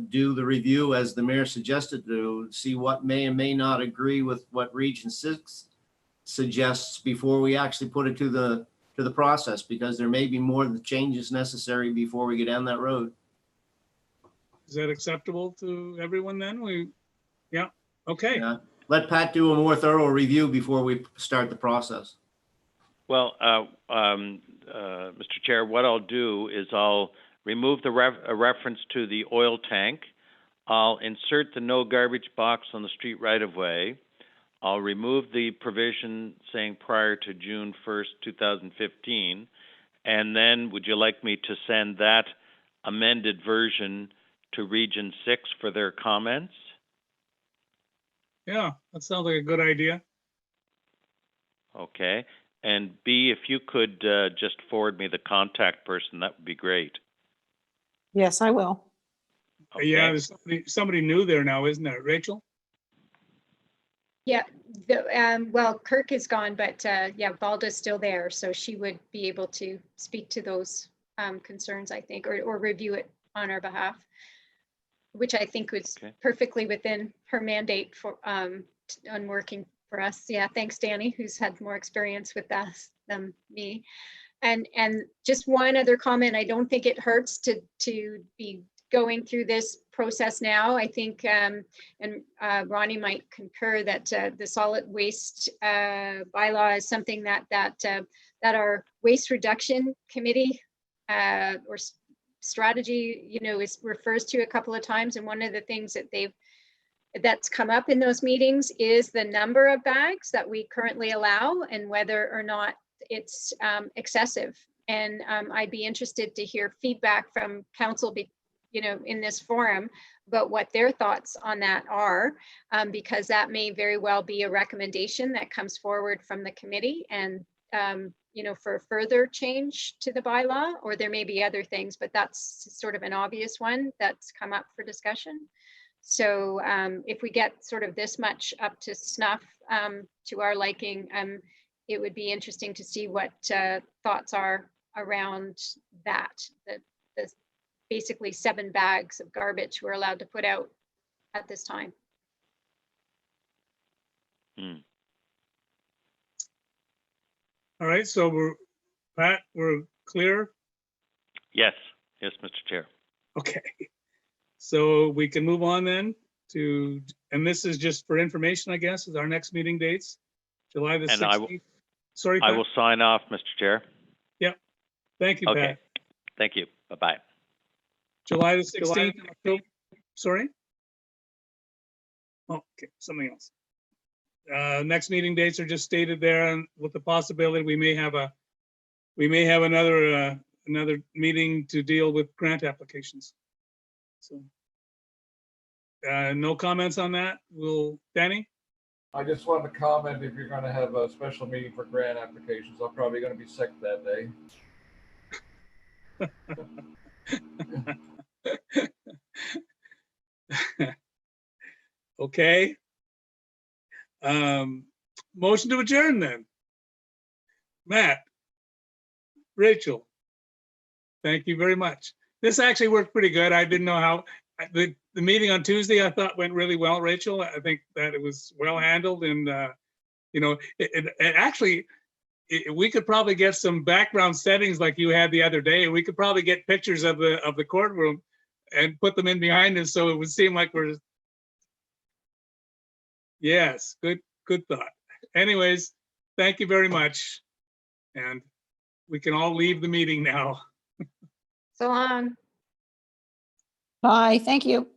do the review as the mayor suggested, to see what may and may not agree with what Region 6 suggests before we actually put it to the process, because there may be more changes necessary before we get down that road. Is that acceptable to everyone then? Yeah, okay. Yeah. Let Pat do a more thorough review before we start the process. Well, Mr. Chair, what I'll do is I'll remove the reference to the oil tank. I'll insert the no garbage box on the street right-of-way. I'll remove the provision saying prior to June 1st, 2015. And then would you like me to send that amended version to Region 6 for their comments? Yeah, that sounds like a good idea. Okay. And B, if you could just forward me the contact person, that would be great. Yes, I will. Okay. Yeah, there's somebody new there now, isn't there, Rachel? Yeah, well, Kirk is gone, but yeah, Valda's still there, so she would be able to speak to those concerns, I think, or review it on our behalf, which I think was perfectly within her mandate for on working for us. Yeah, thanks, Danny, who's had more experience with that than me. And just one other comment, I don't think it hurts to be going through this process now. I think, and Ronnie might concur, that the solid waste bylaw is something that our waste reduction committee or strategy, refers to a couple of times. And one of the things that that's come up in those meetings is the number of bags that we currently allow and whether or not it's excessive. And I'd be interested to hear feedback from council, in this forum, about what their thoughts on that are, because that may very well be a recommendation that comes forward from the committee and, for further change to the bylaw, or there may be other things, but that's sort of an obvious one that's come up for discussion. So if we get sort of this much up to snuff to our liking, it would be interesting to see what thoughts are around that. The basically 7 bags of garbage we're allowed to put out at this time. All right, so Pat, we're clear Yes, yes, Mr. Chair. Okay. So we can move on then to, and this is just for information, I guess, is our next meeting dates, July the And I will- 16th. Sorry, I Pat. will sign off, Mr. Chair. Thank you, Okay. Pat. Thank you. Bye-bye. July the 16th. Sorry? Oh, okay, something else. Next meeting dates are just stated there, and with the possibility we may have another meeting to deal with grant applications. So no comments on that. Danny? I just wanted to comment, if you're gonna have a special meeting for grant applications, I'm probably gonna be sick that day. Okay. Motion to adjourn then. Matt, Rachel, thank you very much. This actually worked pretty good. I didn't know how, the meeting on Tuesday I thought went really well, Rachel. I think that it was well handled, and it actually, we could probably get some background settings like you had the other day. We could probably get pictures of the courtroom and put them in behind us, so it would seem like we're. Yes, good thought. Anyways, thank you very much. And we can all leave the meeting now. So long. Bye, thank you.